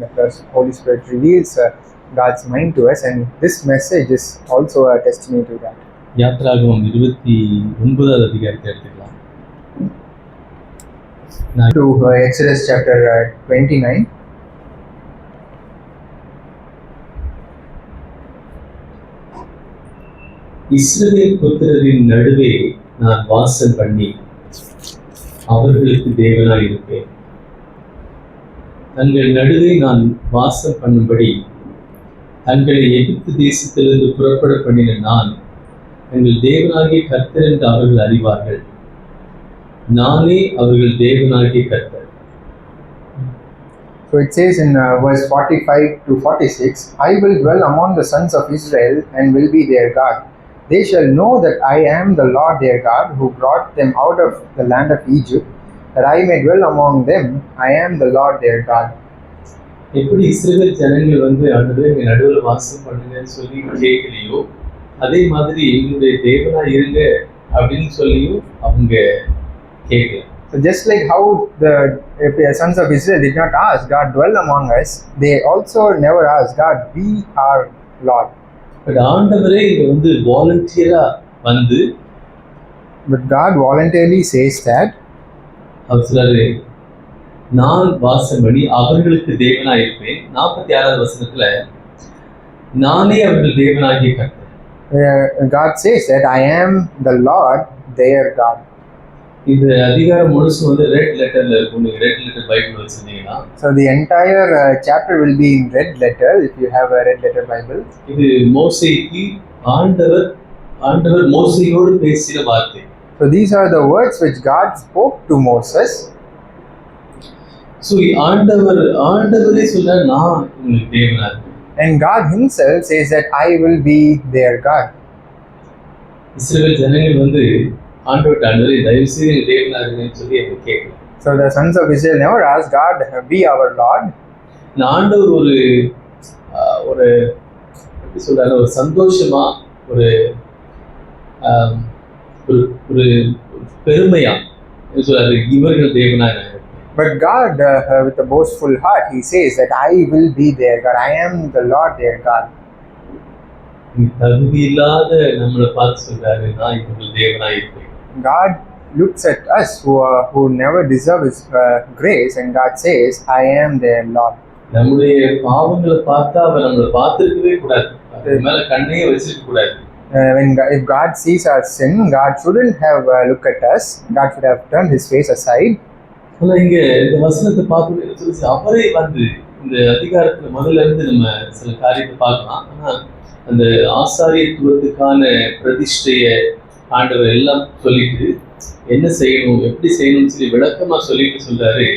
the Holy Spirit reveals God's mind to us, and this message is also a testimony to that. யாத்திராகமம் 29வது அதிகாரத்தை எடுத்துக்கலாம். To Exodus chapter 29. இஸ்ரவேல் புத்திரரின் நடுவே நான் வாசம் பண்ணி அவர்களுக்கு தேவனாய் இருப்பேன். தங்கள் நடுவே நான் வாசம் பண்ணும்படி தங்களை எகிப்து தேசத்திலிருந்து புறப்பட பண்ணின நான் எங்கள் தேவனாகிய கர்த்தர் என்று அவர்கள் அறிவார்கள். நானே அவர்கள் தேவனாகிய கர்த்தர். So it says in verse 45 to 46, I will dwell among the sons of Israel and will be their God. They shall know that I am the Lord their God, who brought them out of the land of Egypt, that I may dwell among them. I am the Lord their God. எப்படி இஸ்ரவேல் ஜனங்கள் ஆண்டவரே எங்க நடுவில் வாசம் பண்ணுங்கன்னு சொல்லி கேட்கலையோ, அதே மாதிரி எங்களுடைய தேவனா இருங்க அப்படின்னு சொல்லியும் அவங்க கேட்கல. So just like how the sons of Israel did not ask God dwell among us, they also never asked God be our Lord. But ஆண்டவரே இங்க வாலண்டியரா but God voluntarily says that அவர் சொல்றாரு நான் வாசம் பண்ணி அவர்களுக்கு தேவனா இருப்பேன். 46வது வசனத்துல நானே அவர்கள் தேவனாகிய கர்த்தர். God says that I am the Lord their God. இந்த அதிகாரம் முழுசும் ரெட் லெட்டர்ல இருக்கும். நீங்க ரெட் லெட்டர் பைபிள் வச்சிருந்தீங்கன்னா so the entire chapter will be in red letter if you have a red letter Bible. இது மோசேக்கு ஆண்டவர் மோசேயோடு பேசின வார்த்தை. So these are the words which God spoke to Moses. So ஆண்டவரே சொல்றார் நான் உங்களுக்கு தேவனா இருப்பேன். And God himself says that I will be their God. இஸ்ரவேல் ஜனங்கள் ஆண்டவரே தயவு செய்து தேவனா இருங்கன்னு சொல்லி அவங்க கேட்கல. So the sons of Israel never asked God be our Lord. ஆண்டவர் ஒரு எப்படி சொல்றாரு, ஒரு சந்தோஷமா ஒரு பெருமையா சொல்றாரு இவர்கள் தேவனா. But God with a boastful heart he says that I will be their God. I am the Lord their God. தகுதி இல்லாத நம்மளை பார்த்து சொல்றாரு நான் இவர்கள் தேவனா இருப்பேன். God looks at us who never deserve his grace, and God says I am their Lord. நம்முடைய பாவங்களை பார்த்தா அவர் நம்மளை பார்த்திருக்கவே கூடாது. அது மேல கண்ணையே வச்சிருக்க கூடாது. If God sees our sin, God shouldn't have looked at us. God should have turned his face aside. ஆனா இங்க இந்த வசனத்தை பார்க்கும்போது அவரே இந்த அதிகாரத்துல முதல்ல இருந்து நம்ம சில காரியத்தை பார்க்கலாம். ஆனா அந்த ஆசாரியத்துவத்துக்கான பிரதிஷ்டைய ஆண்டவர் எல்லாம் சொல்லிட்டு என்ன செய்யணும் எப்படி செய்யணும்னு சொல்லி விளக்கமா சொல்லிட்டு சொல்றாரு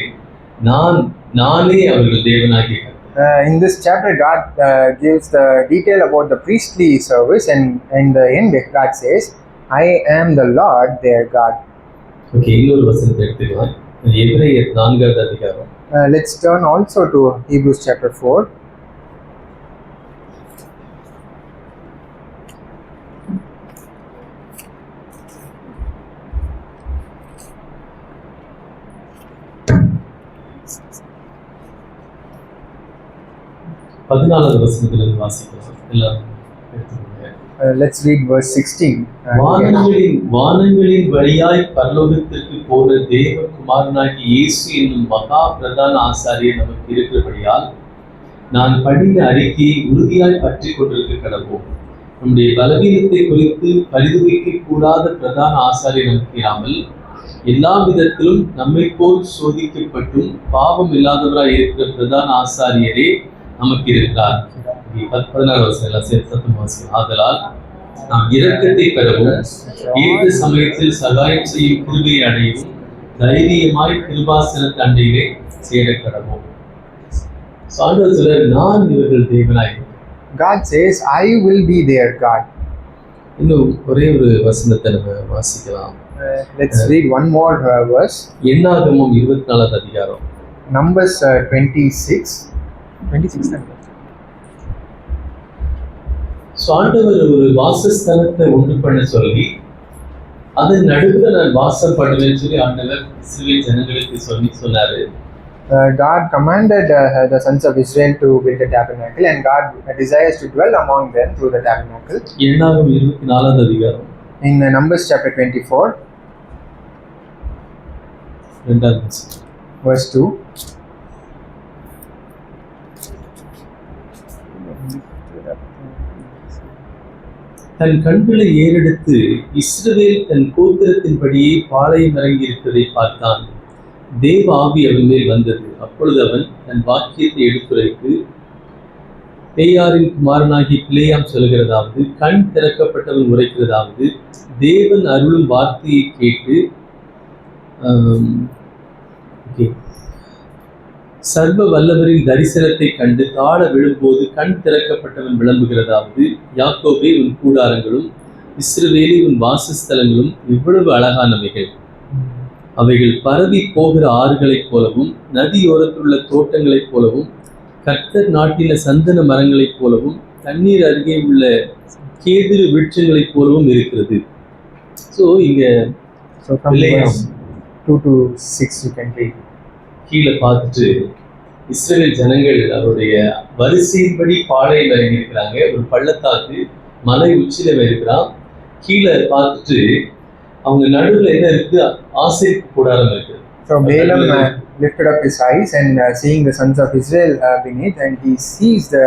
நானே அவர்கள் தேவனாகிய கர்த்தர். In this chapter God gives the detail about the priestly service, and in the end God says I am the Lord their God. Okay, இன்னொரு வசனத்தை எடுத்துக்கலாம். எபிரேயர் 4வது அதிகாரம். Let's turn also to Hebrews chapter 4. Let's read verse 16. வானங்களின் வழியாய் பரலோகத்திற்கு போற தேவகுமாரனாகிய இயேசு என்னும் மகா பிரதான ஆசாரியர் நமக்கு இருக்கிறபடியால் நான் பண்ணின அறிக்கையை உறுதியாய் பற்றி கொண்டிருக்க கடவோம். நம்முடைய பலவீனத்தை குறித்து பரிதுரைக்க கூடாத பிரதான ஆசாரியர் நமக்கு இராமல் எல்லா விதத்திலும் நம்மை போல் சோதிக்கப்பட்டும் பாவம் இல்லாதவராய் இருக்கிற பிரதான ஆசாரியரே நமக்கு இருக்கிறார். 14வது வசனம் சேர்த்து ஆதலால் நாம் இரக்கத்தை பெறவும் ஏற்ற சமயத்தில் சகாயம் செய்யும் கிருபையை அடையவும் தைரியமாய் கிருபாசன தண்டையிலே சேர கடவோம். நான் இவர்கள் தேவனாய். God says I will be their God. இன்னும் ஒரே ஒரு வசனத்தை நம்ம வாசிக்கலாம். Let's read one more verse. என்னாகமம் 24வது அதிகாரம். Numbers 26. ஆண்டவர் ஒரு வாசஸ்தலத்தை உண்டு பண்ண சொல்லி அதன் நடுவில் நான் வாசம் பண்ணுவேன்னு சொல்லி ஆண்டவர் இஸ்ரவேல் ஜனங்களுக்கு சொன்னாரு. God commanded the sons of Israel to build a tabernacle, and God desires to dwell among them through the tabernacle. எண்ணாகமம் 24வது அதிகாரம் In Numbers chapter 24, 2வது வசனம். verse 2. தன் கண்களை ஏறெடுத்து இஸ்ரவேல் தன் கோத்திரத்தின்படியே பாளையம் இறங்கி இருக்கிறதை பார்த்தான். தேவ ஆவி அவன் மேல் வந்தது. அப்பொழுது அவன் தன் வாக்கியத்தை எடுத்துரைத்து, பேயாரின் குமாரனாகி பிளேயாம் சொல்கிறதாவது, கண் திறக்கப்பட்டவன் உரைக்கிறதாவது, தேவன் அருளும் வார்த்தையை கேட்டு சர்வ வல்லவரின் தரிசனத்தை கண்டு தாழ விழும்போது கண் திறக்கப்பட்டவன் விளம்புகிறதாவது, யாக்கோபே உன் கூடாரங்களும் இஸ்ரவேலே உன் வாசஸ்தலங்களும் எவ்வளவு அழகானவைகள். அவைகள் பரவி போகிற ஆறுகளைப் போலவும் நதியோரத்துள்ள தோட்டங்களைப் போலவும் கர்த்தர் நாட்டின சந்தன மரங்களைப் போலவும் தண்ணீர் அருகே உள்ள கேதுரு விருட்சங்களைப் போலவும் இருக்கிறது. ஸோ இங்க From verse 2 to 6 you can read. கீழே பார்த்துட்டு இஸ்ரவேல் ஜனங்கள் அவருடைய வரிசையின்படி பாளையம் இறங்கி இருக்கிறாங்க. ஒரு பள்ளத்தாக்கு மலை உச்சியில இருக்கிறான். கீழே பார்த்துட்டு அவங்க நடுவில் என்ன இருக்கு? ஆசரிப்பு கூடாரம் இருக்கு. So Balaam lifted up his eyes and seeing the sons of Israel beneath, and he sees the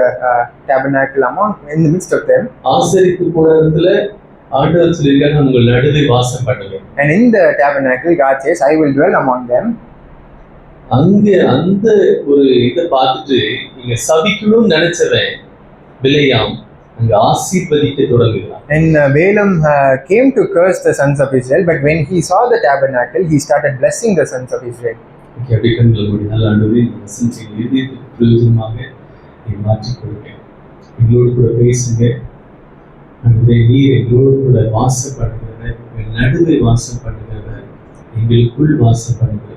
tabernacle in the midst of them. ஆசரிப்பு கூடாரத்துல ஆண்டவர் சொல்லியிருக்காரு, உங்கள் நடுவே வாசம் பண்ணுவேன். And in the tabernacle God says, I will dwell among them. அங்க அந்த ஒரு இதை பார்த்துட்டு இங்க சபிக்கணும்னு நினைச்சவன் பிலேயாம் அங்க ஆசீர்வதிக்க தொடங்குகிறான். And Balaam came to curse the sons of Israel, but when he saw the tabernacle, he started blessing the sons of Israel. அப்படி கண்களுடைய நல்ல ஆண்டவரே, இந்த வசனத்தின் இதயத்துக்கு பிரயோஜனமாக நீ மாற்றிக் கொடுங்க. எங்களோடு கூட பேசுங்க ஆண்டவரே. நீர் எங்களோடு கூட வாசம் பண்ணுகிறவர், எங்கள் நடுவே வாசம் பண்ணுகிறவர், எங்களுக்குள் வாசம் பண்ணுகிறவர்.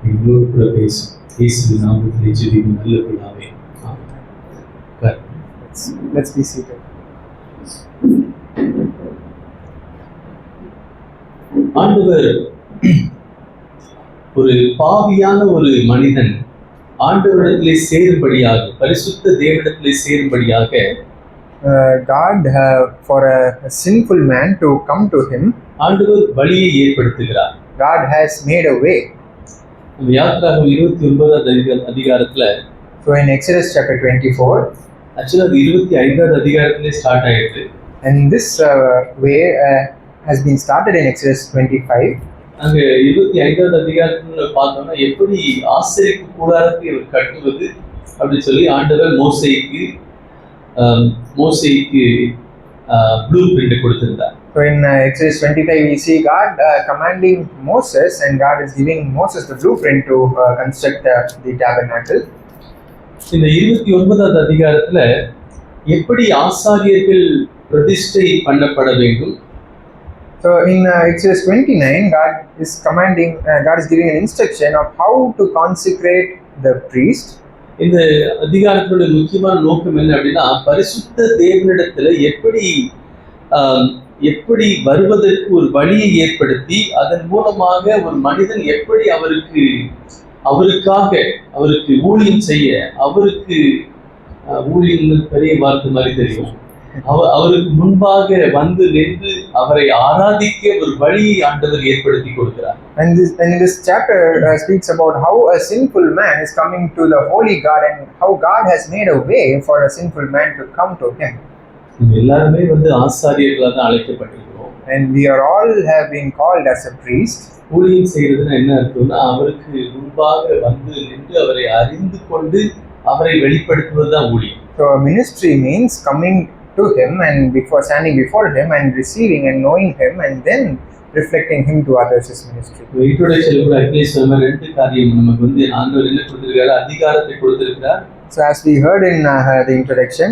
எங்களோடு கூட பேசும். இயேசுவின் நாமத்திலே ஜெபிக்கிறோம் நல்ல பிதாவே. ஆமென். Let's be seated. ஆண்டவர் ஒரு பாவியான ஒரு மனிதன் ஆண்டவரிடத்திலே சேரும்படியாக, பரிசுத்த தேவனிடத்திலே சேரும்படியாக God for a sinful man to come to him, ஆண்டவர் வழியை ஏற்படுத்துகிறார். God has made a way. யாத்திராகமம் 29வது அதிகாரத்துல, So in Exodus chapter 24, ஆக்சுவலா அது 25வது அதிகாரத்திலே ஸ்டார்ட் ஆயிடுது. and this way has been started in Exodus 25. அங்க 25வது அதிகாரத்துல பார்த்தோம்னா எப்படி ஆசரிப்பு கூடாரத்தை அவர் கட்டுவது அப்படி சொல்லி ஆண்டவர் மோசேக்கு ப்ளூ பிரிண்ட் கொடுத்திருந்தார். So in Exodus 25 we see God commanding Moses, and God is giving Moses the blueprint to construct the tabernacle. இந்த 29வது அதிகாரத்துல எப்படி ஆசாரியர்கள் பிரதிஷ்டை பண்ணப்பட வேண்டும். So in Exodus 29 God is giving an instruction of how to consecrate the priest. இந்த அதிகாரத்தினுடைய முக்கியமான நோக்கம் என்ன அப்படின்னா, பரிசுத்த தேவனிடத்துல எப்படி வருவதற்கு ஒரு வழியை ஏற்படுத்தி அதன் மூலமாக ஒரு மனிதன் எப்படி அவருக்கு ஊழியம் செய்ய, அவருக்கு ஊழியம் பெரிய வார்த்தை மாதிரி தெரியும், அவருக்கு முன்பாக வந்து நின்று அவரை ஆராதிக்க ஒரு வழியை ஆண்டவர் ஏற்படுத்தி கொடுக்கிறார். And this chapter speaks about how a sinful man is coming to the holy God, and how God has made a way for a sinful man to come to him. எல்லாருமே ஆசாரியர்களாக தான் அழைக்கப்பட்டிருக்கிறோம். And we are all have been called as a priest. ஊழியம் செய்யறதுன்னா என்ன அர்த்தம்னா, அவருக்கு முன்பாக வந்து நின்று அவரை அறிந்து கொண்டு அவரை வெளிப்படுத்துவதுதான் ஊழியம். So a ministry means coming to him and standing before him and receiving and knowing him, and then reflecting him to others is ministry. இன்ட்ரோடக்ஷன்ல கூட அட்லீஸ் சொன்ன ரெண்டு காரியம் நமக்கு ஆண்டவர் என்ன கொடுத்திருக்காரு? அதிகாரத்தை கொடுத்திருக்கார். So as we heard in the introduction,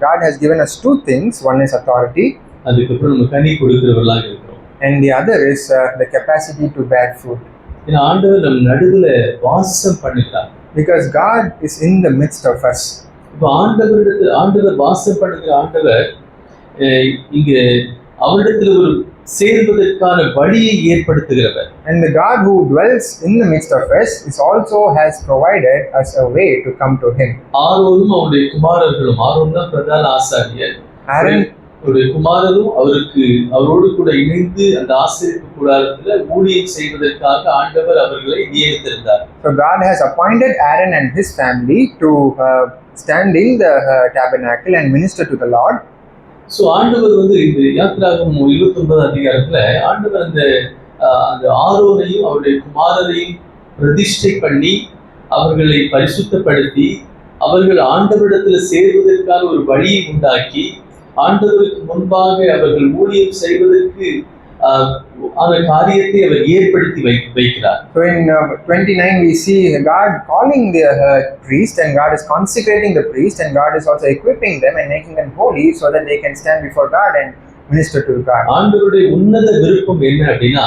God has given us two things. One is authority, அதுக்கப்புறம் நம்ம கனி கொடுக்கிறவர்களாக இருக்கிறோம். and the other is the capacity to bear fruit. ஏன்னா ஆண்டவர் நம் நடுவுல வாசம் பண்ணுகிறார். Because God is in the midst of us. இப்போ ஆண்டவர் வாசம் பண்ணுகிற ஆண்டவர் இங்க அவரிடத்துல ஒரு சேர்வதற்கான வழியை ஏற்படுத்துகிறவர். And the God who dwells in the midst of us is also has provided us a way to come to Him. ஆரோனும் அவருடைய குமாரர்களும், ஆரோன் தான் பிரதான ஆசாரியர், Aaron, அவருடைய குமாரரும் அவரோடு கூட இணைந்து அந்த ஆசரிப்பு கூடாரத்தில் ஊழியம் செய்வதற்காக ஆண்டவர் அவர்களை நியமித்திருந்தார். So God has appointed Aaron and his family to stand in the tabernacle and minister to the Lord. So ஆண்டவர் வந்து இந்த யாத்திராகமம் 29 அதிகாரத்துல ஆண்டவர் அந்த ஆரோனையும் அவருடைய குமாரரையும் பிரதிஷ்டை பண்ணி அவர்களை பரிசுத்தப்படுத்தி அவர்கள் ஆண்டவரிடத்துல சேர்வதற்கான ஒரு வழியை உண்டாக்கி ஆண்டவருக்கு முன்பாக அவர்கள் ஊழியம் செய்வதற்கு அந்த காரியத்தை அவர் ஏற்படுத்தி வைக்கிறார். So in 29 we see God calling the priest, and God is consecrating the priest, and God is also equipping them and making them holy so that they can stand before God and minister to God. ஆண்டவருடைய உன்னத விருப்பம் என்ன அப்படின்னா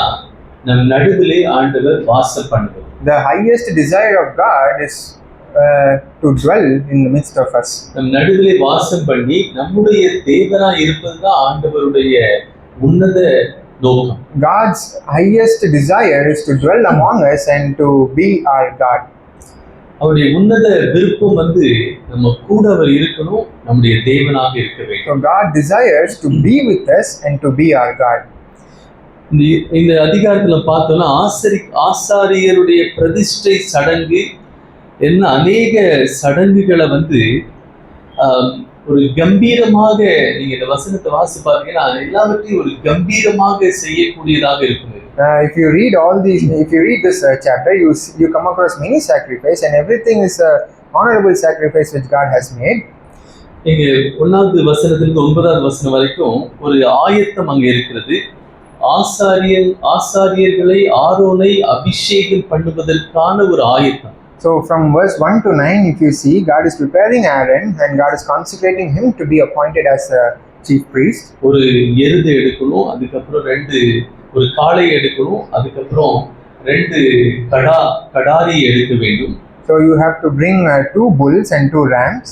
நம் நடுவிலே ஆண்டவர் வாசம் பண்ணுவது. The highest desire of God is to dwell in the midst of us. நம் நடுவிலே வாசம் பண்ணி நம்முடைய தேவனாய் இருப்பதுதான் ஆண்டவருடைய உன்னத நோக்கம். God's highest desire is to dwell among us and to be our God. அவருடைய உன்னத விருப்பம் வந்து நம்ம கூட அவர் இருக்கணும், நம்முடைய தேவனாக இருக்க வேண்டும். So God desires to be with us and to be our God. இந்த அதிகாரத்துல பார்த்தோம்னா ஆசாரியருடைய பிரதிஷ்டை சடங்கு என்ன அநேக சடங்குகளை வந்து ஒரு கம்பீரமாக நீங்க இந்த வசனத்தை வாசி பாத்தீங்கன்னா எல்லாவற்றையும் ஒரு கம்பீரமாக செய்யக்கூடியதாக இருக்குது. If you read this chapter, you come across many sacrifice, and everything is a honorable sacrifice which God has made. இங்க 1வது வசனத்திலிருந்து 9வது வசனம் வரைக்கும் ஒரு ஆயத்தம் அங்க இருக்கிறது. ஆசாரியர்களை ஆரோனை அபிஷேகம் பண்ணுவதற்கான ஒரு ஆயத்தம். So from verse 1 to 9, if you see, God is preparing Aaron and God is consecrating him to be appointed as a chief priest. ஒரு எருது எடுக்கணும், அதுக்கப்புறம் ஒரு காளை எடுக்கணும், அதுக்கப்புறம் 2 கடாரி எடுக்க வேண்டும். So you have to bring 2 bulls and 2 rams.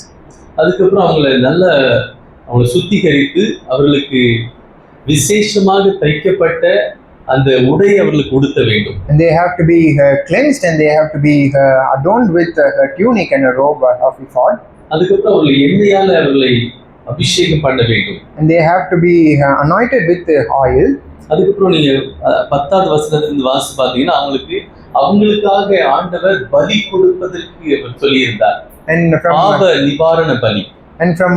அதுக்கப்புறம் அவங்களை சுத்திகரித்து அவர்களுக்கு விசேஷமாக தைக்கப்பட்ட அந்த உடை அவர்களுக்கு உடுத்த வேண்டும். And they have to be cleansed, and they have to be adorned with a tunic and a robe of ephod. அதுக்கப்புறம் அவர்கள் எண்ணெயால அவர்களை அபிஷேகம் பண்ண வேண்டும். And they have to be anointed with oil. அதுக்கப்புறம் நீங்க 10வது வசனத்திலிருந்து வாசி பார்த்தீங்கன்னா அவங்களுக்காக ஆண்டவர் பலி கொடுப்பதற்கு அவர் சொல்லியிருந்தார். பாவ நிவாரண பலி. And from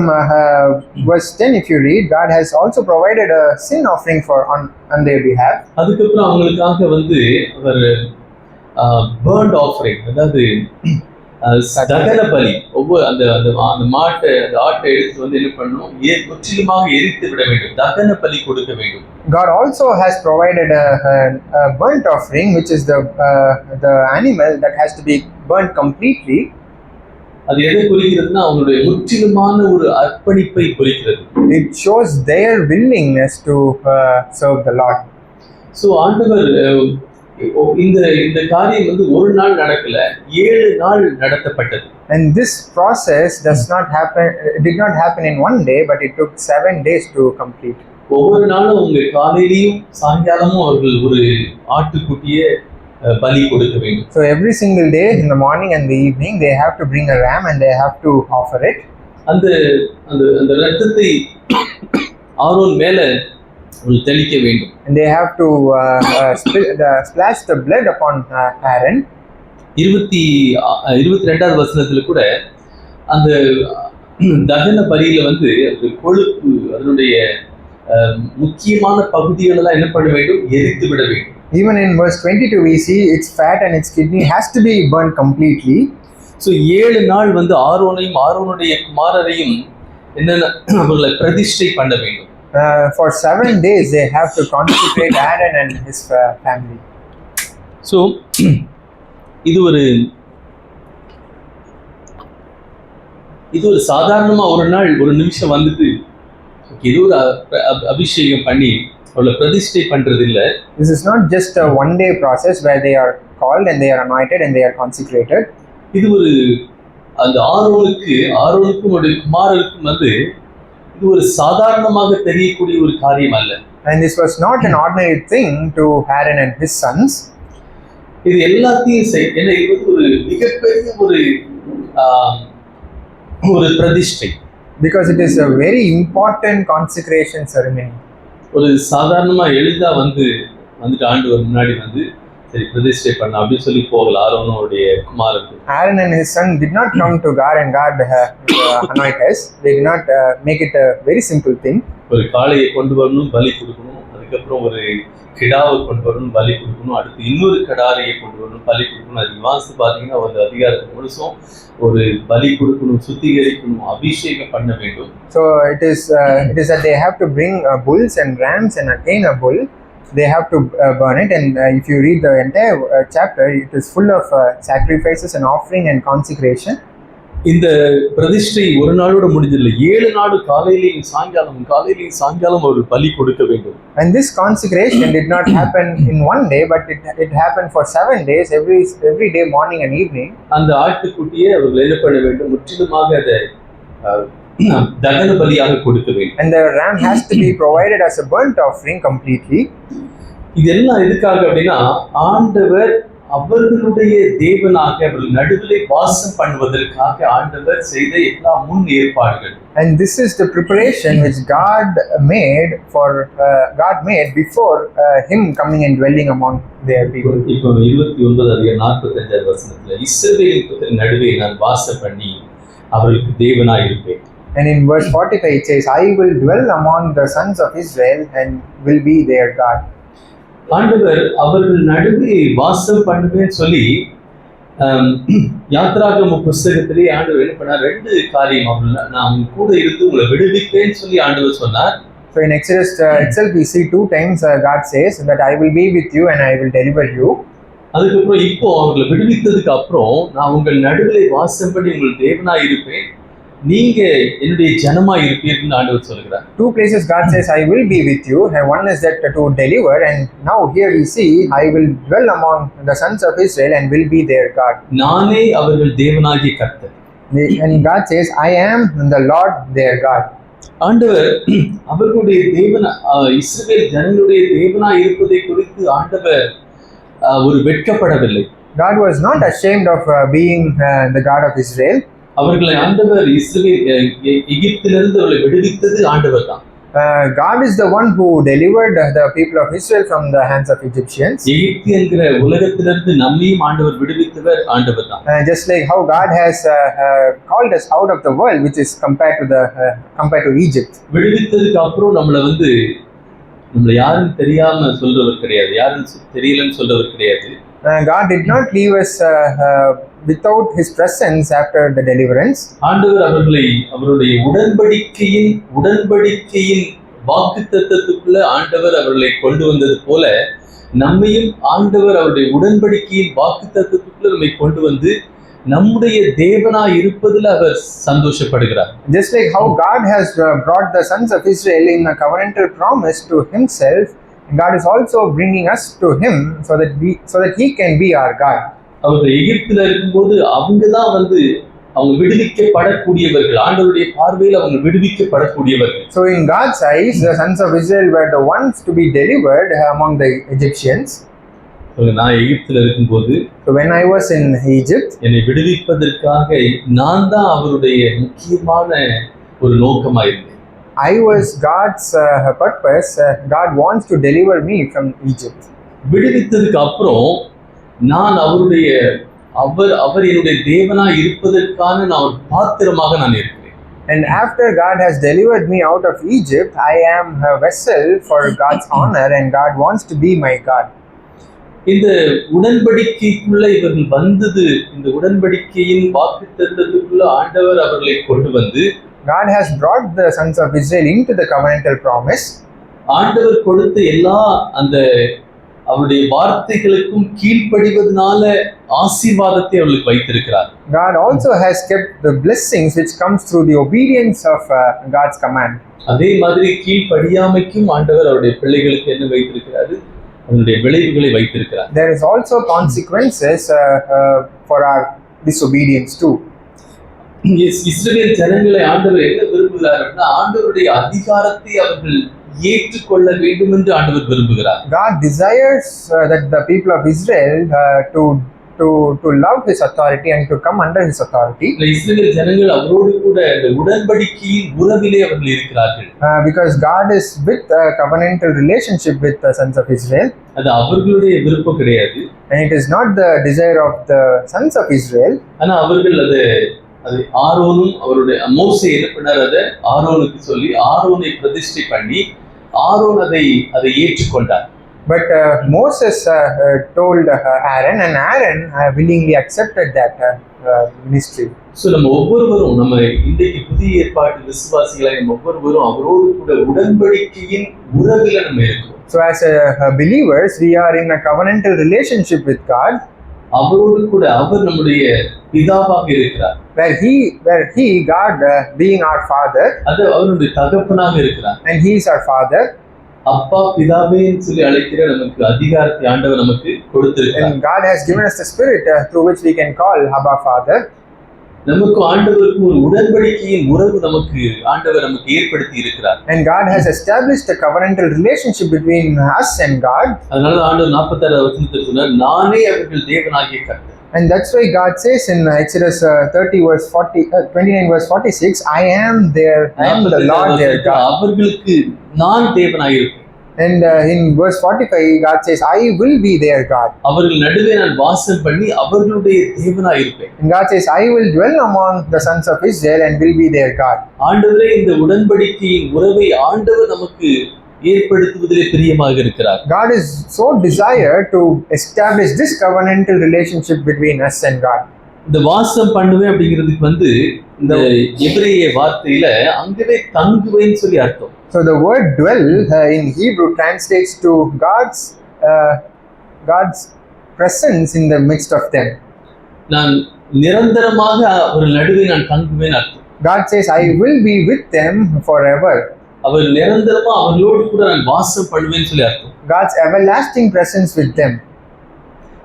verse 10, if you read, God has also provided a sin offering on their behalf. அதுக்கப்புறம் அவங்களுக்காக வந்து அவர் burnt offering, அதாவது தகன பலி, ஒவ்வொரு அந்த ஆட்டை எடுத்து வந்து என்ன பண்ணணும், முற்றிலுமாக எரித்து விட வேண்டும், தகன பலி கொடுக்க வேண்டும். God also has provided a burnt offering, which is the animal that has to be burnt completely. அது எதை குறிக்கிறதுனா அவங்களுடைய முற்றிலுமான ஒரு அர்ப்பணிப்பை குறிக்கிறது. It shows their willingness to serve the Lord. So ஆண்டவர் இந்த காரியம் வந்து ஒரு நாள் நடக்கல, 7 நாள் நடத்தப்பட்டது. And this process did not happen in one day, but it took 7 days to complete. ஒவ்வொரு நாளும் உங்க காலையிலையும் சாயங்காலமும் அவர்கள் ஒரு ஆட்டுக்குட்டியை பலி கொடுக்க வேண்டும். So every single day, in the morning and the evening, they have to bring a ram and they have to offer it. அந்த இரத்தத்தை ஆரோன் மேல தெளிக்க வேண்டும். And they have to splash the blood upon Aaron. 22வது வசனத்துல கூட அந்த தகன பலியில வந்து அந்த கொழுப்பு, அதனுடைய முக்கியமான பகுதிகள் எல்லாம் என்ன பண்ண வேண்டும், எரித்து விட வேண்டும். Even in verse 22 we see its fat and its kidney has to be burned completely. So 7 நாள் வந்து ஆரோனையும் ஆரோனுடைய குமாரரையும் என்னென்ன அவர்களை பிரதிஷ்டை பண்ண வேண்டும். For 7 days they have to consecrate Aaron and his family. So இது ஒரு சாதாரணமா ஒரு நாள் ஒரு நிமிஷம் வந்துட்டு இது ஒரு அபிஷேகம் பண்ணி அவளை பிரதிஷ்டை பண்றது இல்ல. This is not just a one day process where they are called and they are anointed and they are consecrated. இது ஒரு அந்த ஆரோனுக்கும் அவருடைய குமாரருக்கும் வந்து இது ஒரு சாதாரணமாக தெரியக்கூடிய ஒரு காரியம் அல்ல. And this was not an ordinary thing to Aaron and his sons. இது எல்லாத்தையும் ஏன்னா இது ஒரு மிகப்பெரிய ஒரு பிரதிஷ்டை. Because it is a very important consecration ceremony. ஒரு சாதாரணமா எளிதா வந்துட்டு ஆண்டவர் முன்னாடி சரி பிரதிஷ்டை பண்ண அப்படின்னு சொல்லி போகல ஆரோனுடைய குமாரன். Aaron and his son did not come to God and God anoint us. They did not make it a very simple thing. ஒரு காளையை கொண்டு வரணும், பலி கொடுக்கணும், அதுக்கப்புறம் ஒரு கிடாவை கொண்டு வரணும், பலி கொடுக்கணும், அடுத்து இன்னொரு கடாரையை கொண்டு வரணும், பலி கொடுக்கணும். அது வாசித்து பார்த்தீங்கன்னா ஒரு அதிகாரத்துக்கு முழுசும் ஒரு பலி கொடுக்கணும், சுத்திகரிக்கணும், அபிஷேகம் பண்ண வேண்டும். So it is that they have to bring bulls and rams and attain a bull. They have to burn it, and if you read the entire chapter, it is full of sacrifices and offering and consecration. இந்த பிரதிஷ்டை ஒரு நாளோட முடிஞ்சிடல, 7 நாள் காலையிலையும் சாயங்காலம் ஒரு பலி கொடுக்க வேண்டும். And this consecration did not happen in one day, but it happened for 7 days, every day, morning and evening. அந்த ஆட்டுக்குட்டியை அவர்கள் என்ன பண்ண வேண்டும், முற்றிலுமாக அதை தகன பலியாக கொடுக்க வேண்டும். And the ram has to be provided as a burnt offering completely. இதெல்லாம் எதுக்காக அப்படின்னா, ஆண்டவர் அவர்களுடைய தேவனாக அவர்கள் நடுவிலே வாசம் பண்ணுவதற்காக ஆண்டவர் செய்த எல்லா முன் ஏற்பாடுகள். And this is the preparation which God made before him coming and dwelling among their people. இப்போ 29 அதிகாரம் 45 வசனத்துல இஸ்ரவேலின் புத்திரர் நடுவே நான் வாசம் பண்ணி அவர்களுக்கு தேவனாய் இருப்பேன். And in verse 45 it says, I will dwell among the sons of Israel and will be their God. ஆண்டவர் அவர்கள் நடுவே வாசம் பண்ணுவேன்னு சொல்லி யாத்ராகம புஸ்தகத்திலே ஆண்டவர் என்ன பண்ணார், 2 காரியம் அவர்கள் நான் கூட இருந்து உங்களை விடுவிப்பேன்னு சொல்லி ஆண்டவர் சொன்னார். So in Exodus itself we see 2 times God says that I will be with you and I will deliver you. அதுக்கப்புறம் இப்போ அவங்களை விடுவித்ததுக்கு அப்புறம் நான் உங்கள் நடுவிலே வாசம் பண்ணி உங்கள் தேவனாய் இருப்பேன், நீங்க என்னுடைய ஜனமாய் இருப்பீர்கள் ஆண்டவர் சொல்கிறார். 2 places God says I will be with you, and one is that to deliver, and now here we see I will dwell among the sons of Israel and will be their God. நானே அவர்கள் தேவனாகிய கர்த்தர். And God says I am the Lord their God. ஆண்டவர் அவர்களுடைய இஸ்ரவேல் ஜனங்களுடைய தேவனாய் இருப்பதை குறித்து ஆண்டவர் ஒரு வெட்கப்படவில்லை. God was not ashamed of being the God of Israel. அவர்களை ஆண்டவர் எகிப்திலிருந்து அவர்களை விடுவித்தது ஆண்டவர் தான். God is the one who delivered the people of Israel from the hands of Egyptians. எகிப்து என்கிற உலகத்திலிருந்து நம்மையும் ஆண்டவர் விடுவித்தவர் ஆண்டவர் தான். Just like how God has called us out of the world, which is compared to Egypt. விடுவித்ததுக்கு அப்புறம் நம்மளை யாரும் தெரியாம சொல்றவர் கிடையாது, யாரும் தெரியலன்னு சொல்றவர் கிடையாது. God did not leave us without his presence after the deliverance. ஆண்டவர் அவர்களை அவருடைய உடன்படிக்கையின் வாக்குத்தத்தத்துக்குள்ள ஆண்டவர் அவர்களை கொண்டு வந்தது போல நம்மையும் ஆண்டவர் அவருடைய உடன்படிக்கையின் வாக்குத்தத்தத்துக்குள்ள நம்மை கொண்டு வந்து நம்முடைய தேவனாய் இருப்பதில் அவர் சந்தோஷப்படுகிறார். Just like how God has brought the sons of Israel in a covenantal promise to himself, God is also bringing us to him so that he can be our God. அவர்கள் எகிப்தில் இருக்கும்போது அவங்க தான் அவங்க விடுவிக்கப்படக்கூடியவர்கள், ஆண்டவருடைய பார்வையில் அவங்க விடுவிக்கப்படக்கூடியவர்கள். So in God's eyes, the sons of Israel were the ones to be delivered among the Egyptians. நான் எகிப்தில் இருக்கும்போது, so when I was in Egypt, என்னை விடுவிப்பதற்காக நான் தான் அவருடைய முக்கியமான ஒரு நோக்கமாக இருந்தேன். I was God's purpose. God wants to deliver me from Egypt. விடுவித்ததுக்கு அப்புறம் நான் அவர் என்னுடைய தேவனாய் இருப்பதற்கான நான் ஒரு பாத்திரமாக நான் இருக்கிறேன். And after God has delivered me out of Egypt, I am a vessel for God's honor, and God wants to be my God. இந்த உடன்படிக்கைக்குள்ள இவர்கள் வந்தது, இந்த உடன்படிக்கையின் வாக்குத்தத்தத்துக்குள்ள ஆண்டவர் அவர்களை கொண்டு வந்து God has brought the sons of Israel into the covenantal promise. ஆண்டவர் கொடுத்த எல்லா அந்த அவருடைய வார்த்தைகளுக்கும் கீழ்ப்படிவதனால ஆசீர்வாதத்தை அவர்களுக்கு வைத்திருக்கிறார். God also has kept the blessings which comes through the obedience of God's command. அதே மாதிரி கீழ்ப்படியாமைக்கும் ஆண்டவர் அவருடைய பிள்ளைகளுக்கு என்ன வைத்திருக்கிறாரு, அதனுடைய விளைவுகளை வைத்திருக்கிறார். There is also consequences for our disobedience too. இஸ்ரவேல் ஜனங்களை ஆண்டவர் என்ன விரும்புகிறார் அப்படின்னா ஆண்டவருடைய அதிகாரத்தை அவர்கள் ஏற்றுக்கொள்ள வேண்டும் என்று ஆண்டவர் விரும்புகிறார். God desires that the people of Israel to love His authority and to come under His authority. இஸ்ரவேல் ஜனங்கள் அவரோடு கூட இந்த உடன்படிக்கையின் உறவிலே அவர்கள் இருக்கிறார்கள். Because God is with a covenantal relationship with the sons of Israel. அது அவர்களுடைய விருப்பம் கிடையாது. And it is not the desire of the sons of Israel. ஆனா அவர்கள் அது ஆரோனும் அவருடைய மோசே என்ன பண்ணார், அதை ஆரோனுக்கு சொல்லி ஆரோனை பிரதிஷ்டை பண்ணி ஆரோன் அதை ஏற்றுக்கொண்டார். But Moses told Aaron, and Aaron willingly accepted that ministry. So நம்ம ஒவ்வொருவரும், நம்ம இன்றைக்கு புதிய ஏற்பாட்டு விசுவாசிகளை நம்ம ஒவ்வொருவரும் அவரோடு கூட உடன்படிக்கையின் உறவில நம்ம இருக்கோம். So as believers, we are in a covenantal relationship with God. அவரோடு கூட அவர் நம்முடைய பிதாவாக இருக்கிறார். Where he God being our father, அது அவருடைய தகப்பனாக இருக்கிறார். and he is our father. அப்பா பிதாவேன்னு சொல்லி அழைக்கிற நமக்கு அதிகாரத்தை ஆண்டவர் நமக்கு கொடுத்திருக்கிறார். And God has given us the spirit through which we can call Abba Father. நமக்கு ஆண்டவருக்கு ஒரு உடன்படிக்கையின் உறவு நமக்கு ஆண்டவர் நமக்கு ஏற்படுத்தி இருக்கிறார். And God has established a covenantal relationship between us and God. அதனால ஆண்டவர் 46 வசனத்தில் சொன்னார், நானே அவர்கள் தேவனாகிய கர்த்தர். And that's why God says in Exodus 29 verse 46, I am the Lord their God. அவர்களுக்கு நான் தேவனாய் இருப்பேன். And in verse 45 God says, I will be their God. அவர்கள் நடுவே நான் வாசம் பண்ணி அவர்களுடைய தேவனாய் இருப்பேன். And God says, I will dwell among the sons of Israel and will be their God. ஆண்டவரே இந்த உடன்படிக்கையின் உறவை ஆண்டவர் நமக்கு ஏற்படுத்துவதிலே பிரியமாக இருக்கிறார். God is so desired to establish this covenantal relationship between us and God. இந்த வாசம் பண்ணுவேன் அப்படிங்கிறதுக்கு இந்த எபிரேய வார்த்தையில அங்கவே தங்குவேன்னு சொல்லி அர்த்தம். So the word dwell in Hebrew translates to God's presence in the midst of them. நான் நிரந்தரமாக ஒரு நடுவே நான் தங்குவேன் அர்த்தம். God says, I will be with them forever. அவர் நிரந்தரமா அவர்களோடு கூட நான் வாசம் பண்ணுவேன்னு சொல்லி அர்த்தம். God's everlasting presence with them.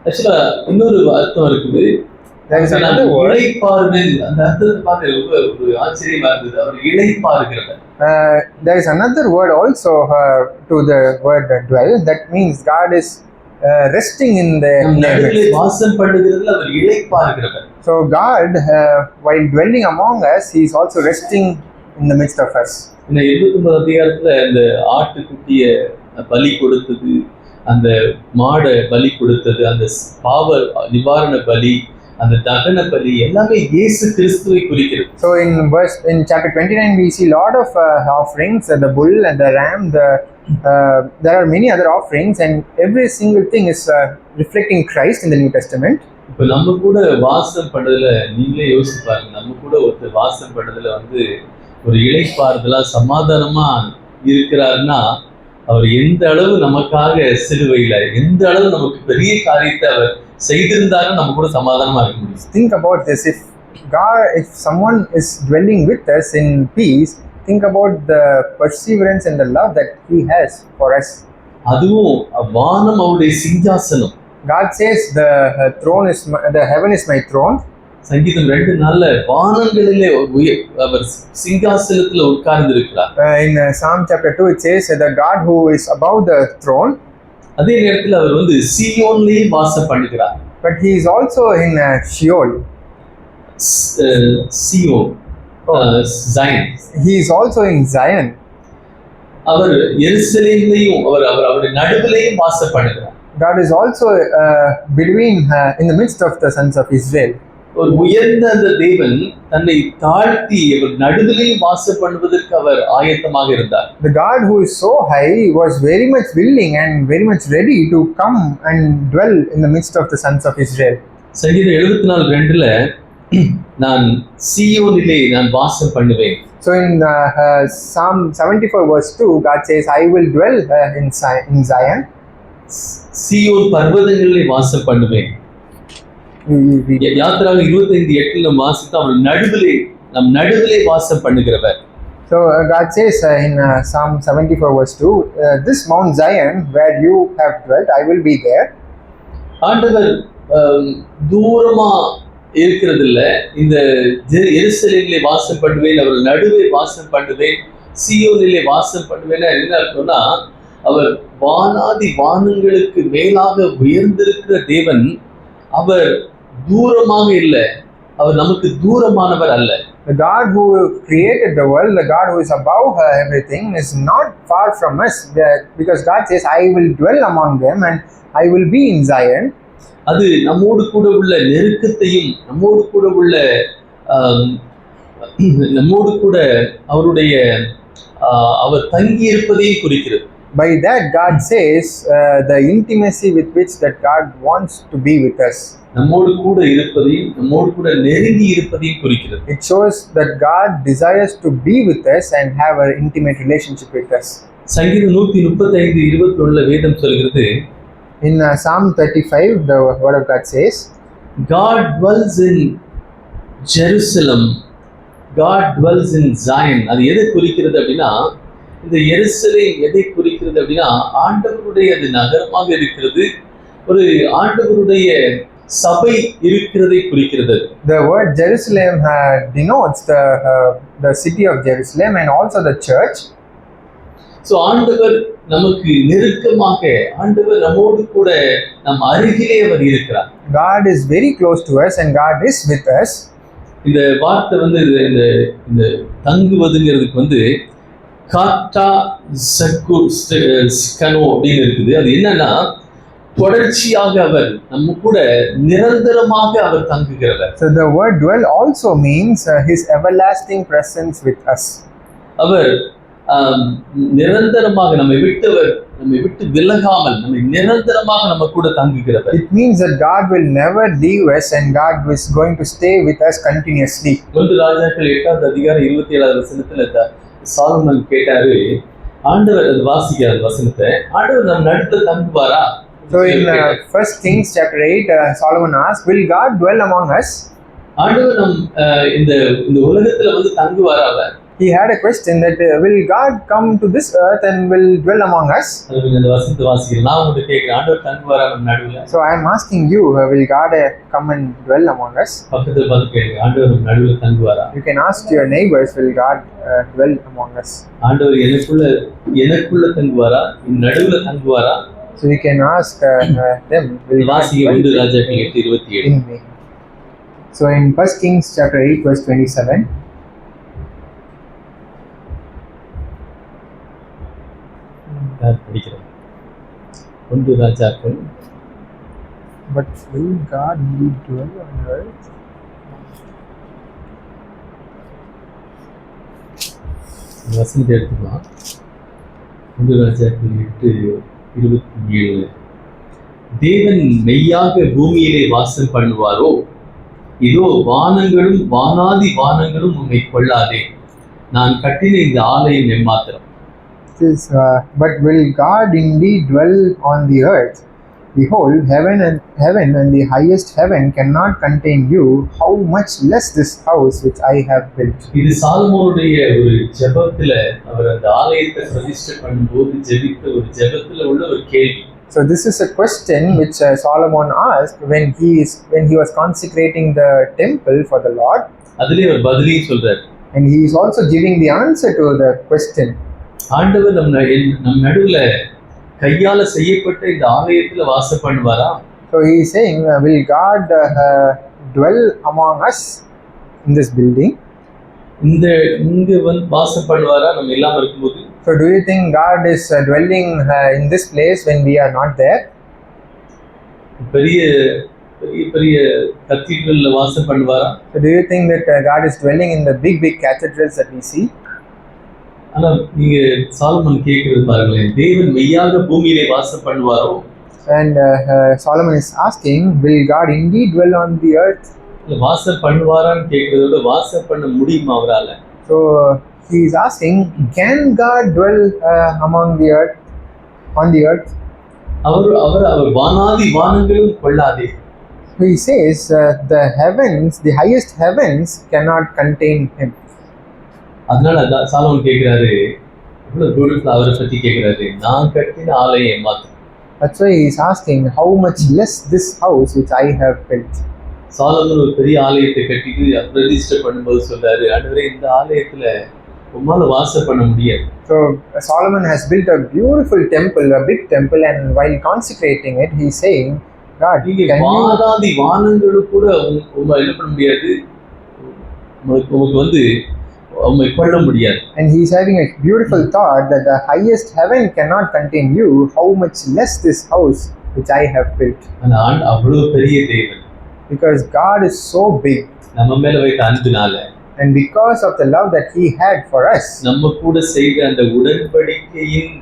ஆக்சுவலா இன்னொரு அர்த்தம் இருக்குது. There is another word. இளைப்பாறுதல், அந்த அர்த்தத்தை பார்த்து ஒரு ஆச்சரியமா இருந்தது. அவர் இளைப்பாறுகிறவர். There is another word also to the word dwell. That means God is resting in the நடுவிலே வாசம் பண்ணுகிறதுல அவர் இளைப்பாறுகிறவர். So God, while dwelling among us, He is also resting in the midst of us. இந்த 29 அதிகாரத்துல இந்த ஆட்டுக்குட்டிய பலி கொடுத்தது, அந்த மாடை பலி கொடுத்தது, அந்த பாவ நிவாரண பலி, அந்த தகன பலி எல்லாமே இயேசு கிறிஸ்துவை குறிக்கிறது. So in chapter 29 we see a lot of offerings, the bull and the ram, there are many other offerings, and every single thing is reflecting Christ in the New Testament. இப்போ நம்ம கூட வாசம் பண்ணதுல நீங்களே யோசிச்சு பாருங்க, நம்ம கூட ஒருத்தர் வாசம் பண்ணதுல ஒரு இளைப்பாறுதலா சமாதானமா இருக்கிறாருன்னா அவர் எந்த அளவு நமக்காக சிலுவையில எந்த அளவு நமக்கு பெரிய காரியத்தை அவர் செய்திருந்தாலும் நம்ம கூட சமாதானமா இருக்க முடியும். Think about this. If someone is dwelling with us in peace, think about the perseverance and the love that He has for us. அதுவும் வானம் அவருடைய சிங்காசனம். God says the heaven is my throne. சங்கீதம் 2:4 வானங்களிலே அவர் சிங்காசனத்துல உட்கார்ந்து இருக்கிறார். In Psalm chapter 2 it says the God who is above the throne. அதே நேரத்தில் அவர் சீயோன்லயே வாசம் பண்ணுகிறார். But He is also in Sheol. Zion, Zion. He is also in Zion. அவர் எருசலேமிலேயும் அவருடைய நடுவிலேயும் வாசம் பண்ணுகிறார். God is also in the midst of the sons of Israel. ஒரு உயர்ந்த அந்த தேவன் தன்னை தாழ்த்தி அவர் நடுவிலேயும் வாசம் பண்ணுவதற்கு அவர் ஆயத்தமாக இருந்தார். The God who is so high was very much willing and very much ready to come and dwell in the midst of the sons of Israel. சங்கீதம் 74:2 நான் சீயோனிலே நான் வாசம் பண்ணுவேன். So in Psalm 74 verse 2 God says I will dwell in Zion. சீயோன் பர்வதங்களிலே வாசம் பண்ணுவேன். யாத்திராக 25:8 நம்ம வாசித்தா அவர் நம் நடுவிலே வாசம் பண்ணுகிறவர். So God says in Psalm 74 verse 2 this Mount Zion where you have dwelt I will be there. ஆண்டவர் தூரமா இருக்கிறது இல்ல. இந்த எருசலேமிலே வாசம் பண்ணுவேன், அவர் நடுவே வாசம் பண்ணுவேன், சீயோனிலே வாசம் பண்ணுவேன். என்ன அர்த்தம்னா, அவர் வானாதி வானங்களுக்கு மேலாக உயர்ந்திருக்கிற தேவன். அவர் தூரமாக இல்லை, அவர் நமக்கு தூரமானவர் அல்ல. The God who created the world, the God who is above everything, is not far from us, because God says, I will dwell among them and I will be in Zion. அது நம்மோடு கூட உள்ள நெருக்கத்தையும், நம்மோடு கூட உள்ள நம்மோடு கூட அவருடைய அவர் தங்கி இருப்பதையும் குறிக்கிறது. By that, God says the intimacy with which that God wants to be with us. நம்மோடு கூட இருப்பதையும், நம்மோடு கூட நெருங்கி இருப்பதையும் குறிக்கிறது. It shows that God desires to be with us and have an intimate relationship with us. சங்கீதம் 135:21 வேதம் சொல்கிறது, in Psalm 35, the word of God says, God dwells in Jerusalem, God dwells in Zion. அது எதை குறிக்கிறது அப்படின்னா, இந்த எருசலேம் எதை குறிக்கிறது அப்படின்னா, ஆண்டவருடைய அது நகரமாக இருக்கிறது, ஒரு ஆண்டவருடைய சபை இருக்கிறதை குறிக்கிறது. The word Jerusalem denotes the city of Jerusalem and also the church. So ஆண்டவர் நமக்கு நெருக்கமாக, ஆண்டவர் நம்மோடு கூட நம் அருகிலே அவர் இருக்கிறார். God is very close to us and God is with us. இந்த வார்த்தை வந்து இந்த தங்குவதுங்கிறதுக்கு காட்டா சக்கு ஸ்கனோ அப்படின்னு இருக்குது. அது என்னன்னா, தொடர்ச்சியாக அவர் நம்ம கூட நிரந்தரமாக அவர் தங்குகிறவர். So the word dwell also means his everlasting presence with us. அவர் நிரந்தரமாக நம்மை விட்டு விலகாமல் நம்மை நிரந்தரமாக நம்ம கூட தங்குகிறவர். It means that God will never leave us and God is going to stay with us continuously. 1 ராஜாக்கள் 8:27 சாலமன் கேட்டாரு, ஆண்டவர், அது வாசிக்காத வசனத்தை, ஆண்டவர் நம் நடுத்துல தங்குவாரா? So in 1 Kings chapter 8, Solomon asked, will God dwell among us? ஆண்டவர் நம் இந்த உலகத்துல தங்குவாரா? அவர் he had a question that will God come to this earth and will dwell among us? அந்த வசனத்தை வாசிக்கிறேன். நான் உங்களை கேட்கிறேன், ஆண்டவர் தங்குவாரா நம் நடுவுல? So I am asking you, will God come and dwell among us? பக்கத்துல பார்த்து கேளுங்க, ஆண்டவர் நம் நடுவுல தங்குவாரா? You can ask your neighbors, will God dwell among us? ஆண்டவர் எனக்குள்ள தங்குவாரா, நடுவுல தங்குவாரா? So you can ask them, will God dwell 1 ராஜாக்கள் 8:27 in me? So in 1 Kings chapter 8 verse 27, படிக்கிறேன். 1 ராஜாக்கள், but will God indeed dwell on earth? வசனத்தை எடுத்துக்கலாம். 1 ராஜாக்கள் 8:27, தேவன் மெய்யாக பூமியிலே வாசம் பண்ணுவாரோ, இதோ வானங்களும் வானாதி வானங்களும் உம்மை கொள்ளாதே, நான் கட்டின இந்த ஆலயம் எம்மாத்திரம். But will God indeed dwell on the earth? Behold, heaven and the highest heaven cannot contain you. How much less this house which I have built? இது சாலமோனுடைய ஒரு ஜெபத்துல, அவர் அந்த ஆலயத்தை பிரதிஷ்டை பண்ணும்போது ஜெபித்த ஒரு ஜெபத்துல உள்ள ஒரு கேள்வி. So this is a question which Solomon asked when he was consecrating the temple for the Lord. அதிலே அவர் பதிலையும் சொல்றார். And he is also giving the answer to the question. ஆண்டவர் நம் நடுவுல கையால செய்யப்பட்ட இந்த ஆலயத்துல வாசம் பண்ணுவாரா? So he is saying, will God dwell among us in this building? இங்க வாசம் பண்ணுவாரா நம்ம இல்லாம இருக்கும்போது? So do you think God is dwelling in this place when we are not there? பெரிய கத்தீட்ரல்ல வாசம் பண்ணுவாரா? So do you think that God is dwelling in the big cathedrals that we see? ஆனா நீங்க சாலமன் கேக்குறது பாருங்களேன், தேவன் மெய்யாக பூமியிலே வாசம் பண்ணுவாரோ? And Solomon is asking, will God indeed dwell on the earth? வாசம் பண்ணுவாரான்னு கேக்குறதோட வாசம் பண்ண முடியுமா அவரால? So he is asking, can God dwell among the earth, on the earth? அவர் வானாதி வானங்களும் கொள்ளாதே. He says the heavens, the highest heavens cannot contain him. அதனால சாலமன் கேக்குறாரு, இவ்வளவு பியூட்டிஃபுல் அவரை பத்தி கேக்குறாரு, நான் கட்டின ஆலயம் மாத்திரம். That's why he is asking, how much less this house which I have built. Solomon ஒரு பெரிய ஆலயத்தை கட்டிட்டு பிரதிஷ்டை பண்ணும்போது சொல்றாரு, ஆண்டவரே இந்த ஆலயத்துல உம்மால வாசம் பண்ண முடியாது. So Solomon has built a beautiful temple, a big temple, and while consecrating it, he's saying, God, நீங்க can you? வாதாதி வானங்களும் கூட உம்மை என்ன பண்ண முடியாது, உங்களுக்கு வந்து உம்மை கொள்ள முடியாது. And he's having a beautiful thought that the highest heaven cannot contain you. How much less this house which I have built? ஆனா அவ்வளவு பெரிய தேவன், Because God is so big, நம்ம மேல வைத்த அன்பினால, and because of the love that He had for us, நம்ம கூட செய்த அந்த உடன்படிக்கையின்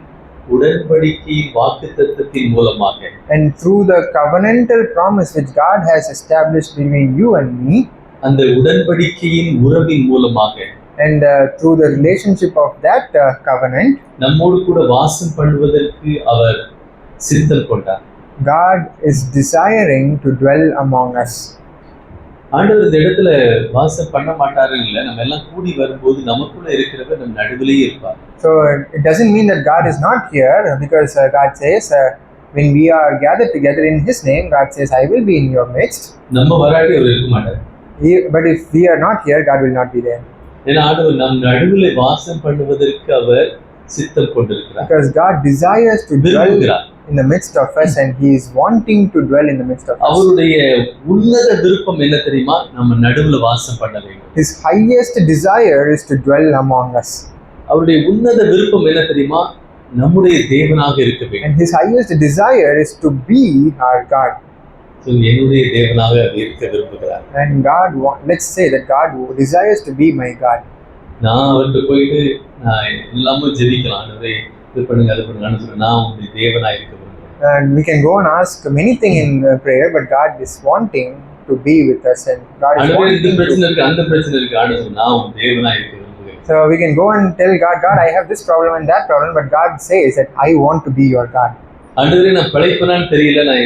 வாக்குத்தத்தத்தின் மூலமாக, and through the covenantal promise which God has established between you and me, அந்த உடன்படிக்கையின் உறவின் மூலமாக, and through the relationship of that covenant, நம்மோடு கூட வாசம் பண்ணுவதற்கு அவர் சித்தம் கொண்டார். God is desiring to dwell among us. ஆண்டவர் இந்த இடத்துல வாசம் பண்ண மாட்டாரு இல்ல, நம்ம எல்லாம் கூடி வரும்போது நமக்குள்ள இருக்கிறவர் நம்ம நடுவிலேயே இருப்பார். So it doesn't mean that God is not here, because God says when we are gathered together in His name, God says, I will be in your midst. நம்ம வராட்டி அவர் இருக்க மாட்டார். But if we are not here, God will not be there. ஏன்னா ஆண்டவர் நம் நடுவில் வாசம் பண்ணுவதற்கு அவர் சித்தம் கொண்டிருக்கிறார். Because God desires to dwell விரும்புகிறார். in the midst of us, and He is wanting to dwell in the midst of us. அவருடைய உன்னத விருப்பம் என்ன தெரியுமா? நம்ம நடுவுல வாசம் பண்ண வேண்டும். His highest desire is to dwell among us. அவருடைய உன்னத விருப்பம் என்ன தெரியுமா? நம்முடைய தேவனாக இருக்க வேண்டும். And His highest desire is to be our God. என்னுடைய தேவனாக இருக்க விரும்புகிறார். And let's say that God desires to be my God. நான் அவர்கிட்ட போயிட்டு நான் எல்லாமே ஜெபிக்கலாம், ஆண்டவரே இது பண்ணுங்க அது பண்ணுங்கன்னு சொல்லி நான் உங்களுடைய தேவனாக இருக்க விரும்புகிறேன். And we can go and ask many things in prayer, but God is wanting to be with us, and God is wanting இந்த பிரச்சனை to. இருக்கு, அந்த பிரச்சனை இருக்கு, ஆண்டவரே நான் உன் தேவனாக இருக்க விரும்புகிறேன். So we can go and tell God, I have this problem and that problem, but God says that I want to be your God. ஆண்டவரே நான் பிழைப்பேனான்னு தெரியல, நான்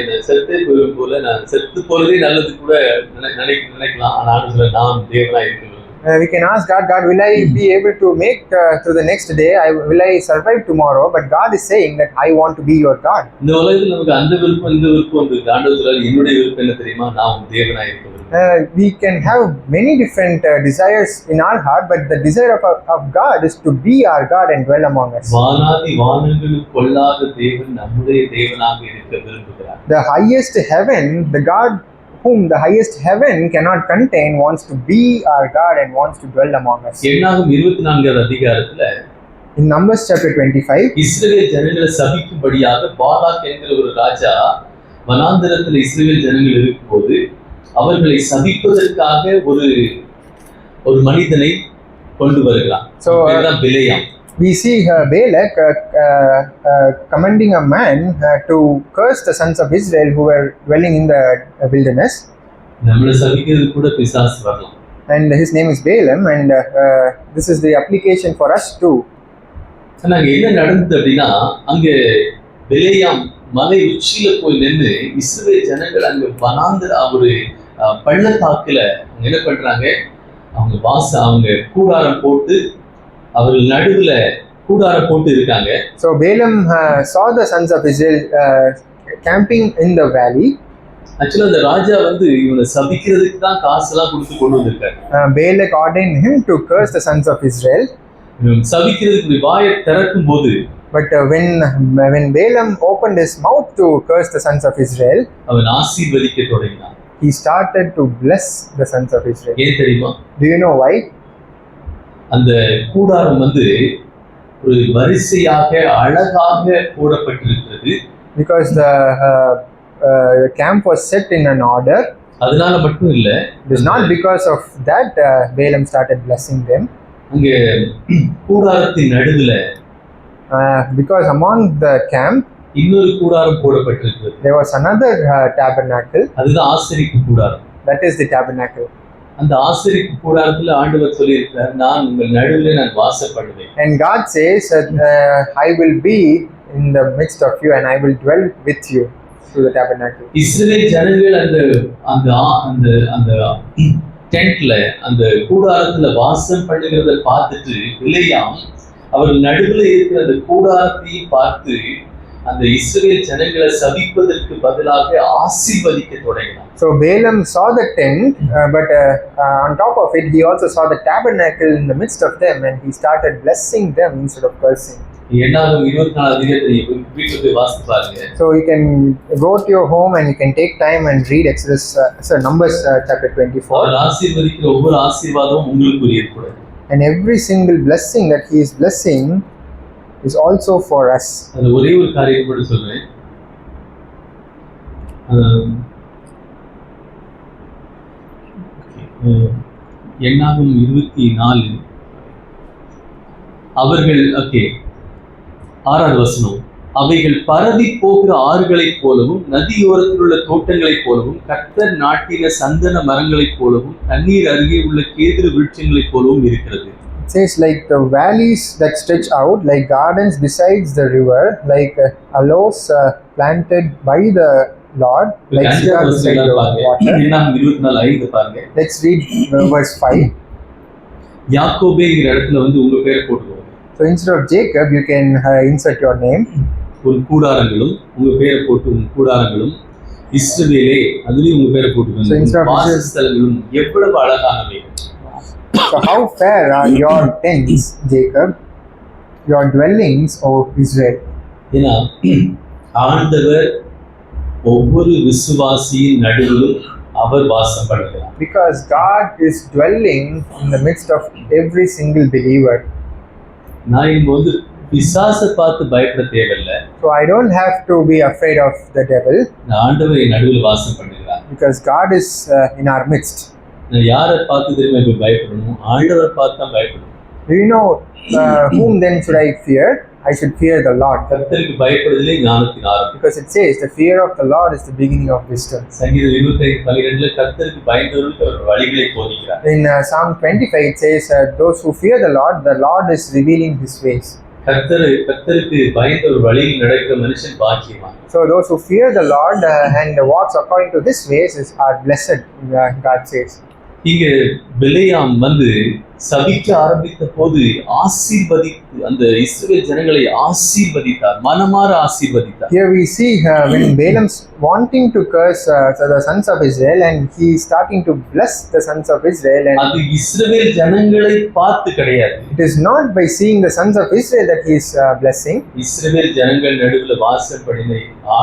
என்ன செத்தே போயிடும் போல, நான் செத்து போறதே நல்லது கூட நினைக்கலாம், ஆனா ஆண்டவரே நான் தேவனாக இருக்க விரும்புகிறேன். We can ask God, will I be able to make to the next day? Will I survive tomorrow? But God is saying that I want to be your God. இந்த உலகத்தில் நமக்கு அந்த விருப்பம் இந்த விருப்பம் இருக்கு. ஆண்டவர் என்னுடைய விருப்பம் என்ன தெரியுமா? நான் உன் தேவனாக இருக்க விரும்புகிறேன். We can have many different desires in our heart, but the desire of God is to be our God and dwell among us. வானாதி வானங்களுக்கு கொள்ளாத தேவன் நம்முடைய தேவனாக இருக்க விரும்புகிறார். The highest heaven, the God whom the highest heaven cannot contain, wants to be our God and wants to dwell among us. என்னாகும் 24வது அதிகாரத்துல In Numbers chapter 25, இஸ்ரவேல் ஜனங்களை சபிக்கும்படியாக பாலாக் என்கிற ஒரு ராஜா வனாந்தரத்தில் இஸ்ரவேல் ஜனங்கள் இருக்கும்போது அவர்களை சபிப்பதற்காக ஒரு மனிதனை கொண்டு வருகிறான். So, இதுதான் பிலேயாம். we see Balak commanding a man to curse the sons of Israel who were dwelling in the wilderness. நம்மளை சபிக்கிறது கூட பிசாசு வரலாம். And his name is Balaam, and this is the application for us too. அங்க என்ன நடந்தது அப்படின்னா, அங்க பிலேயாம் மலை உச்சியில போய் நின்று இஸ்ரவேல் ஜனங்கள் அங்க வனாந்தர ஒரு பள்ளத்தாக்குல என்ன பண்றாங்க, அவங்க கூடாரம் போட்டு அவர்கள் நடுவுல கூடாரம் போட்டு இருக்காங்க. So Balaam saw the sons of Israel camping in the valley. ஆக்சுவலா அந்த ராஜா இவனை சபிக்கிறதுக்கு தான் காசெல்லாம் கொடுத்து கொண்டு வந்திருக்காரு. Balak ordained him to curse the sons of Israel. சபிக்கிறதுக்கு வாயை திறக்கும் போது, but when Balaam opened his mouth to curse the sons of Israel, அவன் ஆசீர்வதிக்க தொடங்கினான். he started to bless the sons of Israel. ஏன் தெரியுமா? Do you know why? அந்த கூடாரம் ஒரு வரிசையாக அழகாக போடப்பட்டிருக்கிறது. Because the camp was set in an order. அதனால மட்டும் இல்ல, It is not because of that Balaam started blessing them. அங்க கூடாரத்தின் நடுவுல because among the camp இன்னொரு கூடாரம் போடப்பட்டிருக்கிறது. there was another tabernacle. அதுதான் ஆசரிப்பு கூடாரம். That is the tabernacle. அந்த ஆசரிப்பு கூடாரத்துல ஆண்டவர் சொல்லியிருக்கிறார், நான் உங்கள் நடுவுல நான் வாசம் பண்ணுவேன். And God says that I will be in the midst of you and I will dwell with you through the tabernacle. இஸ்ரவேல் ஜனங்கள் அந்த டென்ட்ல அந்த கூடாரத்துல வாசம் பண்ணுகிறத பார்த்துட்டு பிலேயாம் அவர் நடுவுல இருக்கிற அந்த கூடாரத்தையும் பார்த்து அந்த இஸ்ரவேல் ஜனங்களை சபிப்பதற்கு பதிலாக ஆசீர்வதிக்க தொடங்கினார். So Balaam saw the tent, but on top of it, he also saw the tabernacle in the midst of them, and he started blessing them instead of cursing. என்னாகும் 24 அதிகாரத்தை வீட்டுக்கு போய் வாசித்து பாருங்க. So you can go to your home and you can take time and read Numbers chapter 24. அவர் ஆசீர்வதிக்கிற ஒவ்வொரு ஆசீர்வாதமும் உங்களுக்குரியது கூட. And every single blessing that he is blessing is also for us. அது ஒரே ஒரு காரியம் மட்டும் சொல்றேன். என்னாகும் 24 அவர்கள் 6வது வசனம், அவைகள் பரவி போகிற ஆறுகளைப் போலவும் நதியோரத்தில் உள்ள தோட்டங்களைப் போலவும் கர்த்தர் நாட்டின சந்தன மரங்களைப் போலவும் தண்ணீர் அருகே உள்ள கேதுரு விருட்சங்களைப் போலவும் இருக்கிறது. It says like the valleys that stretch out, like gardens besides the river, like aloes planted by the Lord, like cedar beside the water. என்னாகும் 24:5 பாருங்க. Let's read verse 5. யாக்கோபேங்கிற இடத்துல உங்க பேரை போட்டுக்கோங்க. So instead of Jacob, you can insert your name. உன் கூடாரங்களும் உங்க பேரை போட்டு உன் கூடாரங்களும் இஸ்ரவேலே அதுலயும் உங்க பேரை போட்டுக்கோங்க. வாசஸ்தலங்களும் எவ்வளவு அழகானவை. So how fair are your tents, Jacob, your dwellings, O Israel. ஏன்னா ஆண்டவர் ஒவ்வொரு விசுவாசியின் நடுவிலும் அவர் வாசம் பண்ணுகிறார். Because God is dwelling in the midst of every single believer. நான் இங்க பிசாசை பார்த்து பயப்பட தேவையில்லை. So I don't have to be afraid of the devil. ஆண்டவர் என் நடுவில் வாசம் பண்ணுகிறார். Because God is in our midst. நான் யாரை பார்த்து தெரியுமா இப்ப பயப்படணும்? ஆண்டவரை பார்த்து தான் பயப்படணும். Do you know whom then should I fear? I should fear the Lord. கர்த்தருக்கு பயப்படுதலே ஞானத்தின் ஆரம்பம். Because it says the fear of the Lord is the beginning of wisdom. சங்கீதம் 25:12 கர்த்தருக்கு பயந்தவர்களுக்கு அவர் வழிகளை போதிக்கிறார். In Psalm 25 it says those who fear the Lord is revealing his ways. கர்த்தருக்கு பயந்த ஒரு வழியில் நடக்கிற மனுஷன் பாக்கியவான். So those who fear the Lord and walks according to his ways are blessed, God says. இங்க பிலேயாம் சபிக்க ஆரம்பித்த போது ஆசீர்வதித்து அந்த இஸ்ரவேல் ஜனங்களை ஆசீர்வதித்தார், மனமாற ஆசீர்வதித்தார். Here we see when Balaam's wanting to curse the sons of Israel and he is starting to bless the sons of Israel, and அது இஸ்ரவேல் ஜனங்களை பார்த்து கிடையாது. It is not by seeing the sons of Israel that he is blessing. இஸ்ரவேல் ஜனங்கள் நடுவில் வாசம் பண்ணின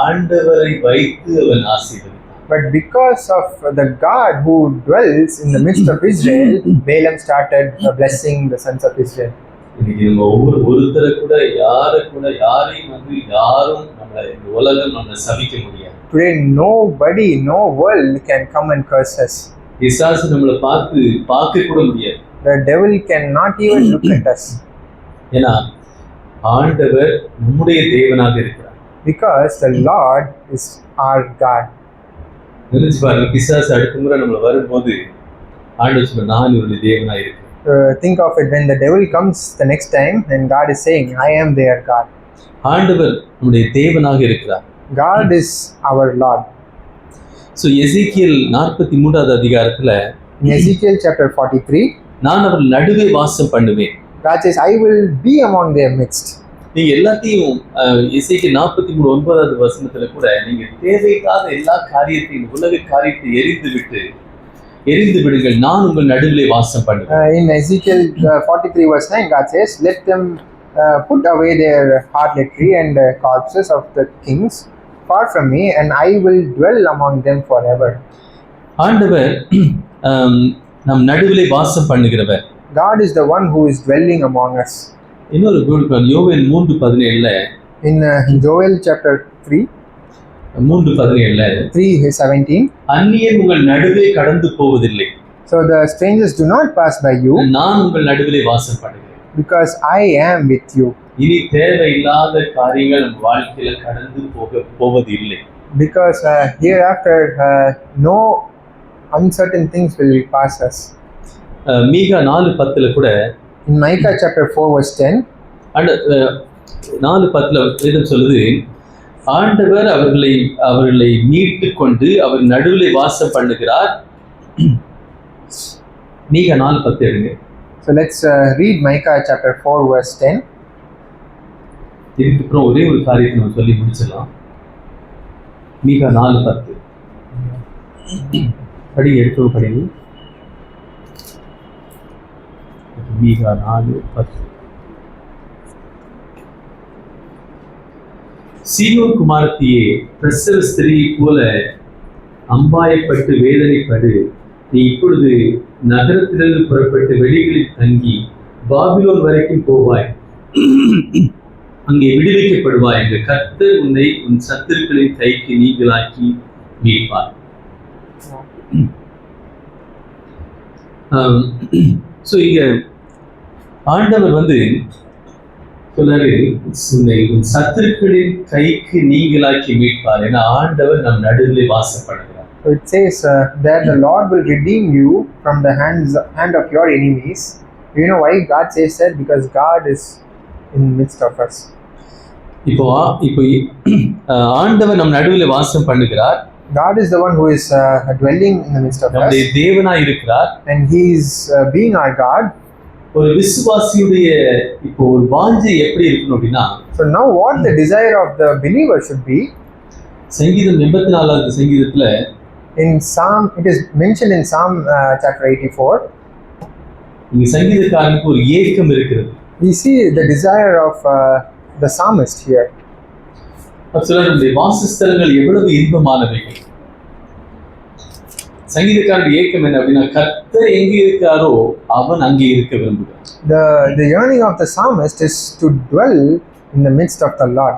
ஆண்டவரை வைத்து அவன் ஆசீர்வதித்தார். But because of the God who dwells in the midst of Israel, Balaam started blessing the sons of Israel. இன்னைக்கு நம்ம ஒருத்தரை கூட யாரையும் யாரும் நம்மளை இந்த உலகம் நம்மளை சபிக்க முடியாது. Today nobody, no world can come and curse us. பிசாசு நம்மளை பார்க்க கூட முடியாது. The devil cannot even look at us. ஏன்னா ஆண்டவர் நம்முடைய தேவனாக இருக்கிறார். Because the Lord is our God. நினைச்சு பாருங்க, பிசாசு அடுத்த முறை நம்மள வரும்போது ஆண்டவர் சொல்ற நான் இவருடைய தேவனாய் இருக்கிறேன். Think of it when the devil comes the next time and God is saying I am their God. ஆண்டவர் நம்முடைய தேவனாக இருக்கிறார். God is our Lord. So எசேக்கியேல் 43வது அதிகாரத்துல in Ezekiel chapter 43 நான் அவர்கள் நடுவே வாசம் பண்ணுவேன். God says I will be among their midst. நீங்க எல்லாத்தையும் எசேக்கியேல் 43:9வது வசனத்துல கூட நீங்க தேவையில்லாத எல்லா காரியத்தையும் உலக காரியத்தை எரிந்து விடுங்கள், நான் உங்கள் நடுவிலே வாசம் பண்ணுவேன். In Ezekiel 43 verse 9 God says let them put away their harlotry and corpses of the kings far from me and I will dwell among them forever. ஆண்டவர் நம் நடுவிலே வாசம் பண்ணுகிறவர். God is the one who is dwelling among us. இன்னொரு யோவேல் 3:17 in Joel chapter 3:17 அந்நியர் உங்கள் நடுவே கடந்து போவதில்லை. So the strangers do not pass by you. நான் உங்கள் நடுவிலே வாசம் பண்ணுகிறேன். Because I am with you. இனி தேவையில்லாத காரியங்கள் நம் வாழ்க்கையில கடந்து போவது இல்லை. Because hereafter no uncertain things will pass us. மீகா 4:10 கூட in Micah chapter 4 verse 10 and 4:10 வேதம் சொல்லுது ஆண்டவர் அவர்களை மீட்டு கொண்டு அவர் நடுவிலே வாசம் பண்ணுகிறார். மீகா 4:10 எடுங்க. So let's read Micah chapter 4 verse 10. இதுக்கப்புறம் ஒரே ஒரு காரியத்தை நம்ம சொல்லி முடிச்சிடலாம். மீகா 4:10 படி, எடுத்து படிங்க. மீகா 4:10. சீயோன் குமாரத்தியே, பிரசவ ஸ்திரீயை போல அம்பாயப்பட்டு வேதனைப்படு. நீ இப்பொழுது நகரத்திலிருந்து புறப்பட்டு வெளிகளில் தங்கி பாபிலோன் வரைக்கும் போவாய், அங்கே விடுவிக்கப்படுவாய் என்று கர்த்தர் உன்னை உன் சத்துருக்களின் கைக்கு நீங்களாக்கி மீட்பார். இங்க ஆண்டவர் சொல்றாரு, உன்னை உன் சத்துருக்களின் கைக்கு நீங்களாக்கி மீட்பார். ஏன்னா ஆண்டவர் நம் நடுவில் வாசப்படுகிறார். So it says that the Lord will redeem you from the hand of your enemies. You know why God says that? Because God is in the midst of us. இப்போ ஆண்டவர் நம் நடுவில் வாசம் பண்ணுகிறார். God is the one who is dwelling in the midst of us. நம்முடைய தேவனாய் இருக்கிறார். And he is being our God. ஒரு விசுவாசியுடைய இப்போ ஒரு வாஞ்சை எப்படி இருக்கணும் அப்படின்னா, so now what the desire of the believer should be, சங்கீதம் 84வது சங்கீதத்துல in Psalm, it is mentioned in Psalm chapter 84. இந்த சங்கீதக்காரனுக்கு ஒரு ஏக்கம் இருக்கிறது. We see the desire of the psalmist here. அவருடைய வாசஸ்தலங்கள் எவ்வளவு இன்பமானவைகள். சங்கீதக்காரனுடைய ஏக்கம் என்ன அப்படின்னா, கர்த்தர் எங்கே இருக்காரோ அவன் அங்கே இருக்க விரும்புகிறான். The yearning of the psalmist is to dwell in the midst of the Lord.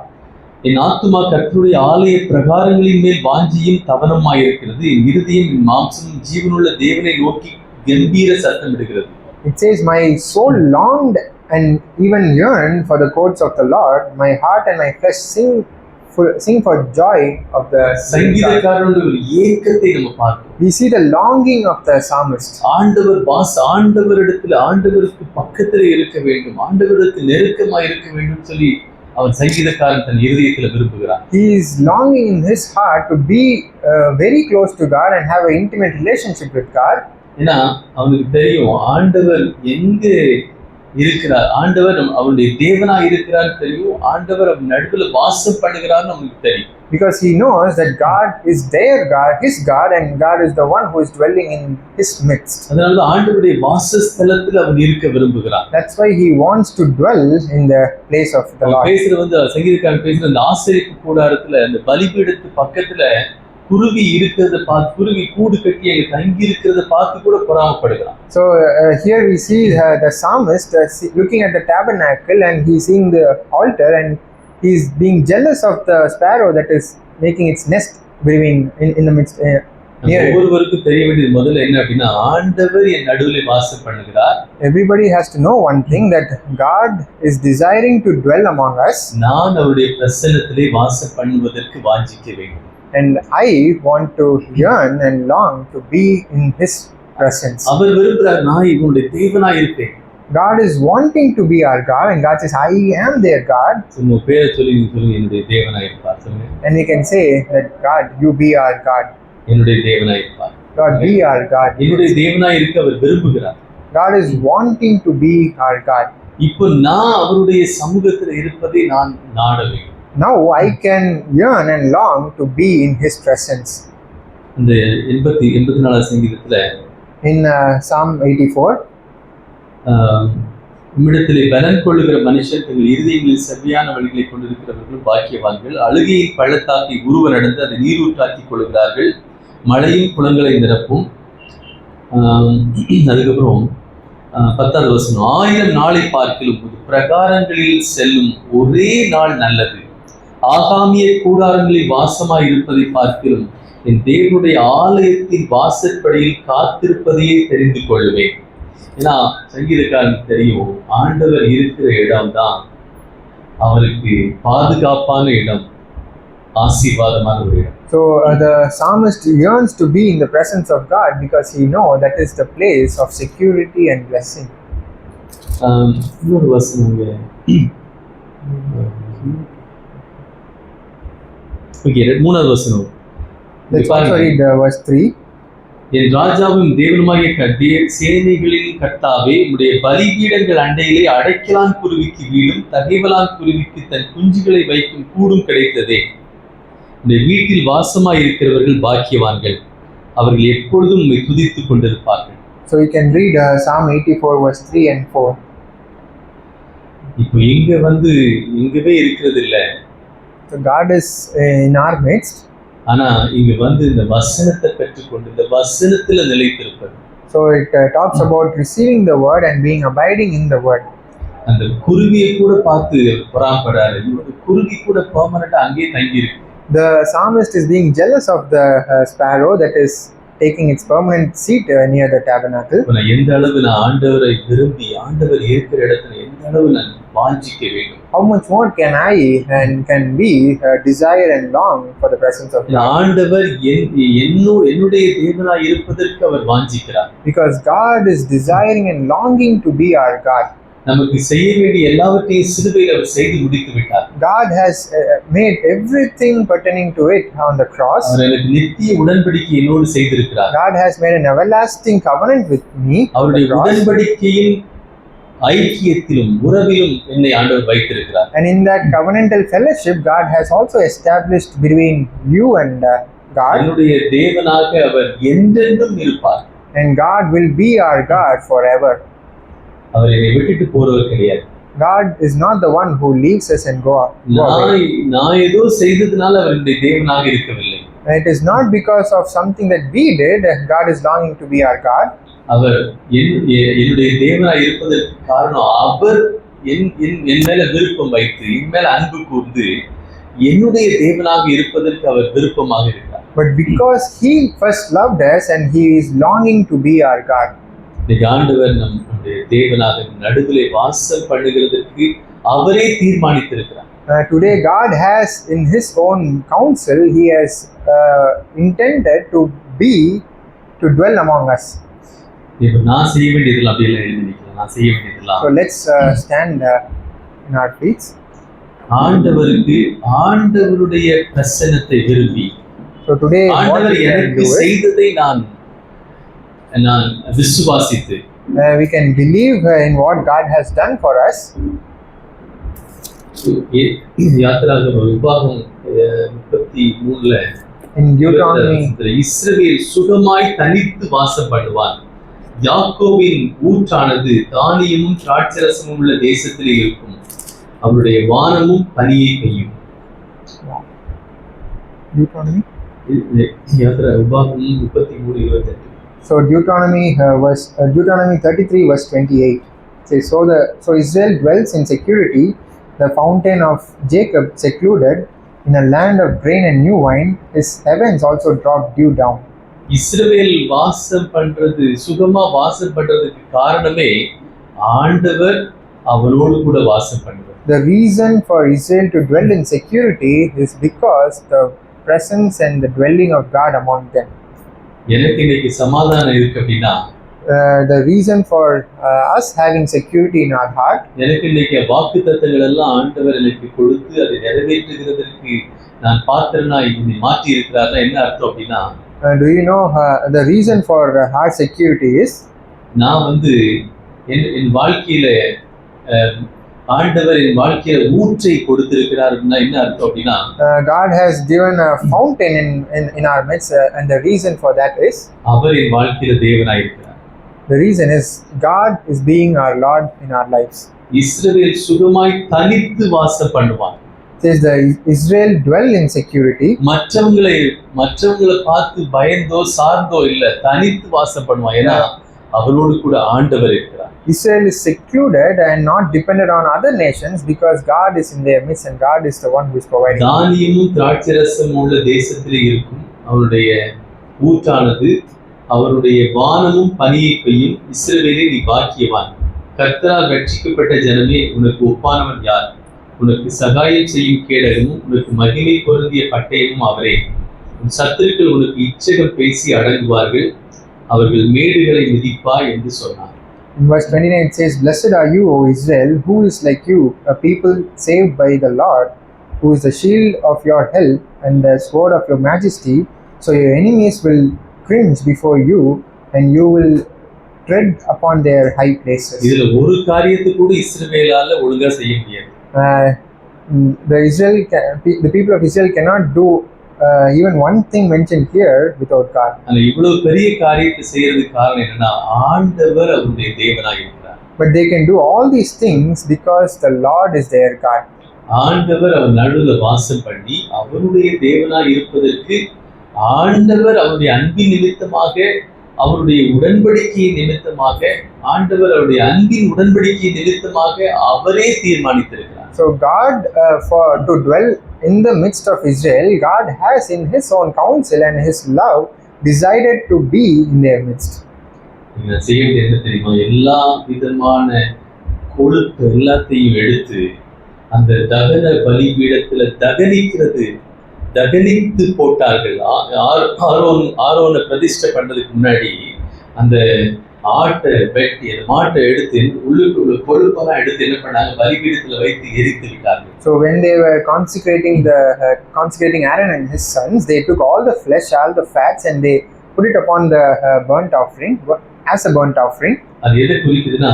என் ஆத்துமா கர்த்தருடைய ஆலய பிரகாரங்களின் மேல் வாஞ்சியும் தவனமாய் இருக்கிறது. என் இருதயம் என் மாம்சமும் ஜீவனுள்ள தேவனை நோக்கி கம்பீர சத்தம் இடுகிறது. It says, my soul longed and even yearned for the courts of the Lord. My heart and my flesh sing for joy of the சங்கீதக்காரனுடைய ஒரு ஏக்கத்தை நம்ம பார்க்கிறோம். We see the longing of the psalmist. ஆண்டவரிடத்தில் ஆண்டவருக்கு பக்கத்தில் இருக்க வேண்டும், ஆண்டவருக்கு நெருக்கமாக இருக்க வேண்டும் சொல்லி அவன் சங்கீதக்காரன் தன் இருதயத்தில் விரும்புகிறான். He is longing in his heart to be very close to God and have an intimate relationship with God. ஏன்னா அவனுக்கு தெரியும் ஆண்டவர் எங்கே இருக்கிறார், ஆண்டவர் அவருடைய தேவனாக இருக்கிறார் தெரியும், ஆண்டவர் அவன் நடுவில் வாசம் பண்ணுகிறார்னு அவனுக்கு தெரியும். Because he knows that God is their God, his God, and God is the one who is dwelling in his midst. அதனால ஆண்டவருடைய வாசஸ்தலத்தில் அவன் இருக்க விரும்புகிறான். That's why he wants to dwell in the place of the Lord. சங்கீதக்காரன் பேசுற அந்த ஆசரிப்பு கூடாரத்துல அந்த பலிபீடத்து பக்கத்துல குருவி இருக்கிறத பார்த்து, குருவி கூடு கட்டி அங்க தங்கி இருக்கிறத பார்த்து கூட பொறாமப்படுகிறான். So here we see the psalmist looking at the tabernacle and he's seeing the altar and he's being jealous of the sparrow that is making its nest between in the midst. ஒவ்வொருவருக்கும் தெரிய வேண்டியது முதல்ல என்ன அப்படின்னா, ஆண்டவர் என் நடுவில் வாசம் பண்ணுகிறார். Everybody has to know one thing, that God is desiring to dwell among us. நான் அவருடைய பிரசன்னத்திலே வாசம் பண்ணுவதற்கு வாஞ்சிக்க வேண்டும். And I want to yearn and long to be in his presence. அவர் விரும்புகிறார், நான் இவனுடைய தேவனாய் இருப்பேன். God is wanting to be our God, and God says, I am their God. உங்க பேரை சொல்லி சொல்லுங்க, என்னுடைய தேவனாய் இருப்பார் சொல்லுங்க. And we can say that God, you be our God. என்னுடைய தேவனாய் இருப்பார். God be our God. என்னுடைய தேவனாய் இருக்க அவர் விரும்புகிறார். God is wanting to be our God. இப்போ நான் அவருடைய சமூகத்தில் இருப்பதை நான் நாட வேண்டும். Now I can yearn and long to be in his presence. இந்த 84 சங்கீதத்துல in Psalm 84, உம்மிடத்திலே பலன் கொள்ளுகிற மனுஷன் தங்கள் இருதயங்களில் செவ்வையான வழிகளை கொண்டிருக்கிறவர்கள் பாக்கியவான்கள். அழுகையில் பள்ளத்தாக்கி உருவ நடந்து அதை நீரூற்றாக்கி கொள்கிறார்கள். மழையும் குளங்களை நிரப்பும். அதுக்கப்புறம் 10வது வசனம், 1000 நாளை பார்க்கிலும் பிரகாரங்களில் செல்லும் ஒரே நாள் நல்லது. ஆகாமிய கூடாரங்களில் வாசமாய் இருப்பதை பார்க்கிலும் என் தேவனுடைய ஆலயத்தின் வாசற்படியில் காத்திருப்பதையே தெரிந்து கொள்வேன். ஏன்னா சங்கீதக்காரனுக்கு தெரியும், ஆண்டவர் இருக்கிற இடம் தான் அவருக்கு பாதுகாப்பான இடம், ஆசீர்வாதமான ஒரு இடம். So the psalmist yearns to be in the presence of God because he knows that is the place of security and blessing. இன்னொரு வசனம் ஓகே, 3வது வசனம். Let's also read verse 3. என் ராஜாவும் தேவனுமாகிய சேனைகளின் கர்த்தாவே, உம்முடைய பலிபீடங்கள் அண்டையிலே அடைக்கலான் குருவிக்கு வீடும் தகைவலான் குருவிக்கு தன் குஞ்சுகளை வைக்கும் கூடும் கிடைத்ததே. உம்முடைய வீட்டில் வாசமாய் இருக்கிறவர்கள் பாக்கியவான்கள், அவர்கள் எப்பொழுதும் உம்மை துதித்துக் கொண்டிருப்பார்கள். So you can read Psalm 84 verse 3 and 4. இப்போ இங்கவே இருக்கிறது இல்ல. So God is in our midst. ஆனா இங்க இந்த வசனத்தை பெற்றுக்கொண்டு இந்த வசனத்துல நிலைத்திருப்பது. So it talks about receiving the word and being abiding in the word. அந்த குருவியை கூட பார்த்து பொறாமப்படுறாரு. இந்த குருவி கூட பெர்மனண்டா அங்கேயே தங்கி இருக்கு. The psalmist is being jealous of the sparrow that is taking its permanent seat near the tabernacle. எந்த அளவு நான் ஆண்டவரை விரும்பி ஆண்டவர் இருக்கிற இடத்துல எந்த அளவு நான் வாஞ்சிக்க வேண்டும். How much more can I and can we desire and long for the presence of God? ஆண்டவர் என்னுடைய தேவனாய் இருப்பதற்கு அவர் வாஞ்சிக்கிறார். Because God is desiring and longing to be our God. நமக்கு செய்ய வேண்டிய எல்லாவற்றையும் சிலுவையில் அவர் செய்து முடித்து விட்டார். God has made everything pertaining to it on the cross. அவர் எனக்கு நித்திய உடன்படிக்கை என்னோடு செய்திருக்கிறார். God has made an everlasting covenant with me. அவருடைய உடன்படிக்கையின் ஐக்கியத்திலும் உறவிலும் என்னை ஆண்டவர் வைத்திருக்கிறார். And in that covenantal fellowship God has also established between you and God. என்னுடைய தேவனாக அவர் என்றென்றும் இருப்பார். And God will be our God forever. அவர் என்னை விட்டுட்டு போறவர் கிடையாது. God is not the one who leaves us and go away. நான் ஏதோ செய்ததனால அவர் என்னுடைய தேவனாக இருக்கவில்லை. It is not because of something that we did God is longing to be our God. அவர் என்னுடைய தேவனாக இருப்பதற்கு காரணம் அவர் என் மேல விருப்பம் வைத்து என் மேல அன்பு கூர்ந்து என்னுடைய தேவனாக இருப்பதற்கு அவர் விருப்பமாக இருக்கிறார். But because he first loved us and he is longing to be our God. ஆண்டவர் நம்முடைய தேவனாக நடுவிலே வாசம் பண்ணுகிறதற்கு அவரே தீர்மானித்திருக்கிறார். Today God has in his own counsel he has intended to dwell among us. இப்போ நான் செய்ய வேண்டியதெல்லாம் அப்படி எல்லாம் எழுதி நிற்கலாம். நான் செய்ய வேண்டியதெல்லாம். So let's stand in our feet. ஆண்டவருடைய பிரசன்னத்தை விரும்பி So today ஆண்டவர் எனக்கு செய்ததை நான் விசுவாசித்து we can believe in what God has done for us. யாத்திராகமம் உபாகம் 33ல in Deuteronomy இஸ்ரவேல் சுகமாய் தனித்து வாசம் பண்ணுவான். யாக்கோபின் ஊற்றானது தானியமும் திராட்சரசமும் உள்ள தேசத்திலே இருக்கும். அவருடைய வானமும் பனியை பெய்யும். Deuteronomy உபாகம் 33:28. So Deuteronomy 33 verse 28 says, so Israel dwells in security, the fountain of Jacob secluded in a land of grain and new wine, his heavens also drop dew down. இஸ்ரவேல் வாசம் பண்றது சுகமா வாசம் பண்றதுக்கு காரணமே ஆண்டவர் அவனோடு கூட வாசம் பண்ணுவார். The reason for Israel to dwell in security is because the presence and the dwelling of God among them. எனக்கு இன்னைக்கு சமாதானம் இருக்கு அப்படின்னா the reason for us having security in our heart, எனக்கு இன்னைக்கு வாக்குத்தத்தங்கள் எல்லாம் ஆண்டவர் எனக்கு கொடுத்து அதை நிறைவேற்றுகிறதற்கு நான் பாத்திரனாய் என்னை மாற்றி இருக்கிறார்னா என்ன அர்த்தம் அப்படின்னா do you know the reason for our security is நான் என் வாழ்க்கையில ஆண்டவர் என் வாழ்க்கையில ஊற்றை கொடுத்திருக்கிறார் அப்படின்னா என்ன அர்த்தம் அப்படின்னா God has given a fountain in our midst and the reason for that is அவர் என் வாழ்க்கையில தேவனாய் இருக்கிறார். The reason is God is being our Lord in our lives. இஸ்ரவேல் சுகமாய் தனித்து வாசம் பண்ணுவான். Says the Israel dwell in security. மற்றவங்களை பார்த்து பயந்தோ சார்ந்தோ இல்ல, தனித்து வாசம் பண்ணுவான். ஏன்னா அவரோடு கூட ஆண்டவர் இருக்கிறார். Israel is secluded and not dependent on other nations because God is in their midst and God is the one who is providing. தானியமும் திராட்சரசமும் உள்ள தேசத்திலே இருக்கும். அவருடைய ஊற்றானது அவருடைய வானமும் பனியை பெய்யும். இஸ்ரவேலே நீ பாக்கியவான். கர்த்தரால் ரட்சிக்கப்பட்ட ஜனமே, உனக்கு ஒப்பானவன் யார்? உனக்கு சகாயம் செய்யும் கேடகமும் உனக்கு மகிமை பொருந்திய பட்டயமும் அவரே. உன் சத்துருக்கள் உனக்கு இச்சகம் பேசி அடங்குவார்கள். அவர்கள் மேடுகளை மிதிப்பாய் என்று சொன்னார். In verse 29 it says, Blessed are you, O Israel, who is like you, a people saved by the Lord, who is the shield of your help and the sword of your majesty. So your enemies will cringe before you, and you will tread upon their high places. இதுல ஒரு காரியத்தை கூட இஸ்ரவேலால ஒழுங்கா செய்ய முடியாது. The people of Israel cannot do even one thing mentioned here without God. ஆனா இவ்வளவு பெரிய காரியத்தை செய்யறதுக்கு காரணம் என்னன்னா ஆண்டவர் அவருடைய தேவனாய் இருக்கிறார். But they can do all these things because the Lord is their God. ஆண்டவர் அவர் நடுவுல வாசம் பண்ணி அவருடைய தேவனாய் இருப்பதற்கு ஆண்டவர் அவருடைய அன்பின் நிமித்தமாக அவருடைய உடன்படிக்கையின் நிமித்தமாக ஆண்டவர் அவருடைய அன்பின் உடன்படிக்கையின் நிமித்தமாக அவரே தீர்மானித்திருக்கிறார். So God to dwell in the midst of Israel, God has in his own counsel and his love decided to be in their midst. நீங்க செய்ய வேண்டியது என்ன தெரியுமா? எல்லா விதமான கொழுப்பு எல்லாத்தையும் எடுத்து அந்த தகன பலிபீடத்துல தகனித்து போட்டார்கள். ஆரோனை பிரதிஷ்டை பண்றதுக்கு முன்னாடி அந்த ஆட்டை வெட்டி அந்த மாட்டை எடுத்து உள்ளுக்குள்ள கொழுப்பெல்லாம் எடுத்து என்ன பண்ணாங்க? பலிபீடத்துல வைத்து எரித்து விட்டார்கள். So when they were consecrating Aaron and his sons, they took all the flesh, all the fats, and they put it upon the burnt offering as a burnt offering. அது எதை குறிக்குதுன்னா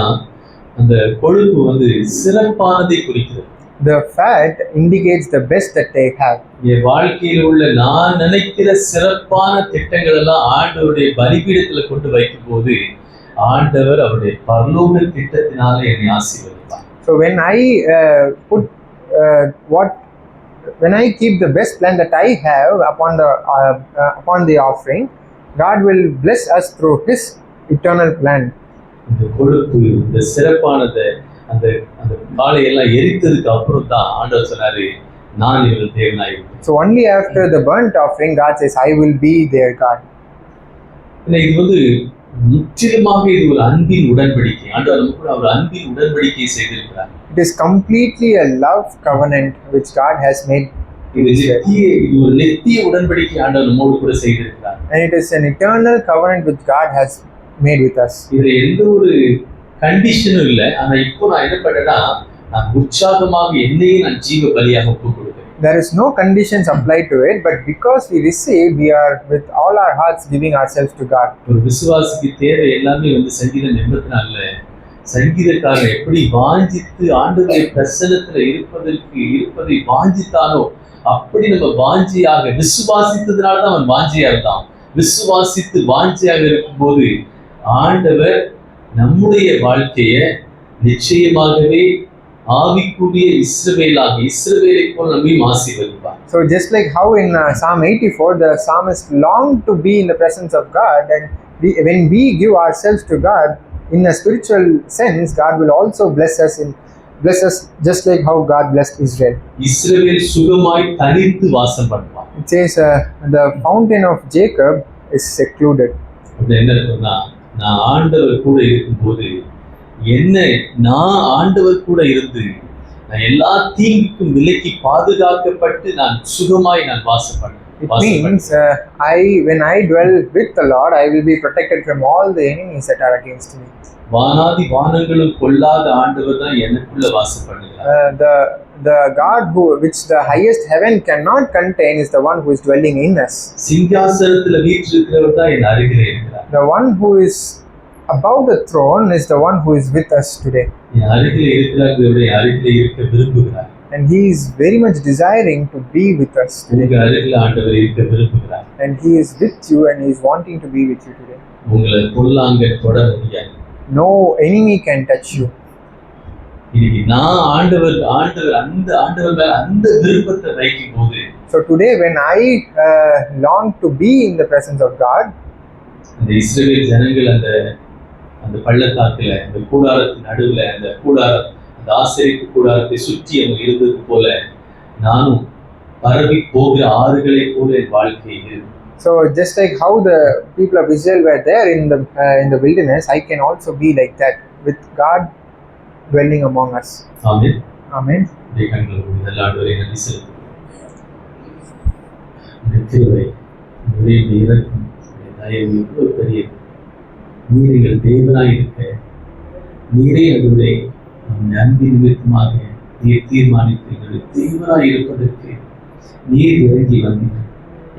அந்த கொழுப்பு வந்து சிறப்பானதை குறிக்கிறது. The fat indicates the best that they have. என் வாழ்க்கையில் உள்ள நான் நினைக்கிற சிறப்பான திட்டங்கள் எல்லாம் ஆண்டவருடைய பலிபீடத்துல கொண்டு வைக்கும் போது ஆண்டவர் அவருடைய பரலோக திட்டத்தினால என்னை ஆசீர்வதிப்பார். So when I keep the best plan that I have upon the offering, God will bless us through His eternal plan. இந்த கொழுப்பு இந்த சிறப்பானதை அந்த அந்த காளையெல்லாம் எரித்ததுக்கு அப்புறம் தான் ஆண்டவர் சொன்னாரு நான் இவர்கள் தேவனாய் இருப்பேன். So only after the burnt offering God says I will be their God. இது வந்து முற்றிலுமாக இது ஒரு அன்பின் உடன்படிக்கை. ஆண்டவர் நம்ம கூட ஒரு அன்பின் உடன்படிக்கை செய்திருக்கிறார். It is completely a love covenant which God has made. இது ஒரு நித்திய உடன்படிக்கை ஆண்டவர் நம்மோடு கூட செய்திருக்கிறார். And it is an eternal covenant which God has made with us. இது எந்த ஒரு கண்டிஷனும் இல்லை. ஆனா இப்போ நான் என்ன பண்ணேன்னா நான் உற்சாகமாக என்னையே நான் ஜீவ பலியாக ஒப்புக் கொடுக்கிறேன். There is no conditions applied to it, but because we receive, we are with all our hearts giving ourselves to God. ஒரு விசுவாசிக்கு தேவை எல்லாமே வந்து சங்கீதம் 84ல சங்கீதக்காரன் எப்படி வாஞ்சித்து ஆண்டவருடைய பிரசன்னத்துல இருப்பதை வாஞ்சித்தானோ அப்படி நம்ம வாஞ்சியாக விசுவாசித்ததுனால தான் அவன் வாஞ்சியா இருந்தான். விசுவாசித்து வாஞ்சியாக இருக்கும்போது ஆண்டவர் நம்முடைய வாழ்க்கைய நிச்சயமாகவே ஆவிக்குரிய இஸ்ரவேலை போல நம்மையும் ஆசீர்வதிப்பார். So just like how in Psalm 84 the psalmist longed to be in the presence of God, and when we give ourselves to God in a spiritual sense, God will also bless us just like how God blessed Israel. இஸ்ரவேல் சுகமாய் தனித்து வாசம் பண்ணுவார். It says the fountain of Jacob is secluded. என்ன சொன்னா நான் ஆண்டவர் கூட இருக்கும்போது நான் ஆண்டவர் கூட இருந்து நான் எல்லா தீங்குக்கும் விலக்கி பாதுகாக்கப்பட்டு நான் சுகமாய் நான் வாசம் பண்ணுவேன். It means when I dwell with the Lord, I will be protected from all the enemies that are against me. வானாதி வானங்களும் கொள்ளாத ஆண்டவர் தான் எனக்குள்ள வாசம் பண்ணுகிறார். The God which the highest heaven cannot contain is the one who is dwelling in us. சிங்காசனத்துல வீற்றிருக்கிறவர் தான் என் அருகிலே இருக்கிறார். The one who is above the throne is the one who is with us today. என் அருகிலே இருக்கிறவருடைய அருகிலே இருக்க விரும்புகிறார். And he is very much desiring to be with us today. உங்க அருகிலே ஆண்டவர் இருக்க விரும்புகிறார். And he is with you and he is wanting to be with you today. உங்களை பொல்லாங்க தொட முடியாது. No enemy can touch you. இன்னைக்கு நான் ஆண்டவர் மேல அந்த விருப்பத்தை வைக்கும் போது So today when I long to be in the presence of God, அந்த இஸ்ரவேல் ஜனங்கள் அந்த பள்ளத்தாக்குல அந்த கூடாரத்தின் நடுவுல அந்த ஆசரிப்பு கூடாரத்தை சுற்றி அவங்க இருந்தது போல நானும் பரவி போகிற ஆறுகளை போல என் வாழ்க்கை இருக்கு. So just like how the people of Israel were there in the wilderness, I can also be like that with God dwelling among us. Amen. Amen. ஆண்டவரே நன்றி செலுத்துகிறேன். எவ்வளவு பெரியது. நீர்கள் தேவனாய் இருக்க நீரே அதுவரை அன்பின் நிமித்தமாக நீர் தீர்மானித்தீர்கள். தேவனாய் இருப்பதற்கு நீர் இறங்கி வந்தீர்கள்.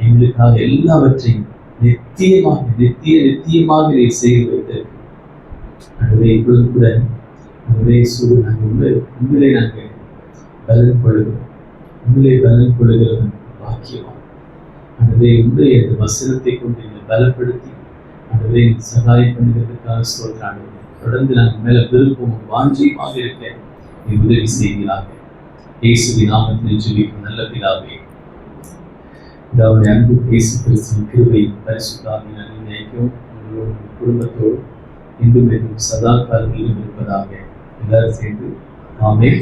எங்களுக்காக எல்லாவற்றையும் நித்தியமாக நீ செய்து வைத்திருக்க. ஆண்டவரே, இப்பொழுது கூட ஆண்டவரே இயேசுவே, நாங்கள் உண்மையிலே நாங்கள் பலன் கொள்கிறோம். உண்மையிலே பலன் கொள்கிறவன் பாக்கியவான். ஆண்டவரே, உண்மையை அந்த வசனத்தை கொண்டு எங்களை பலப்படுத்தி ஆண்டவரே சகாயம் பண்ணுகிறதுக்காக சொல்றாங்க. தொடர்ந்து நாங்கள் மேல விருப்பமும் வாஞ்சியமாக இருக்க நீ உதவி செய்கிறாங்க. இயேசுவின் நாமத்தில் ஜெபிக்கிறோம் நல்ல பிதாவே. அதாவது அன்பு இயேசு கிறிஸ்துவின் கிருபையும் பரிசுத்தாவின் அனுமதிக்கும் உங்களோட குடும்பத்தோடு இன்றும் என்றும் சதா காலங்களிலும் இருப்பதாக எல்லாரும் சேர்ந்து ஆமென்.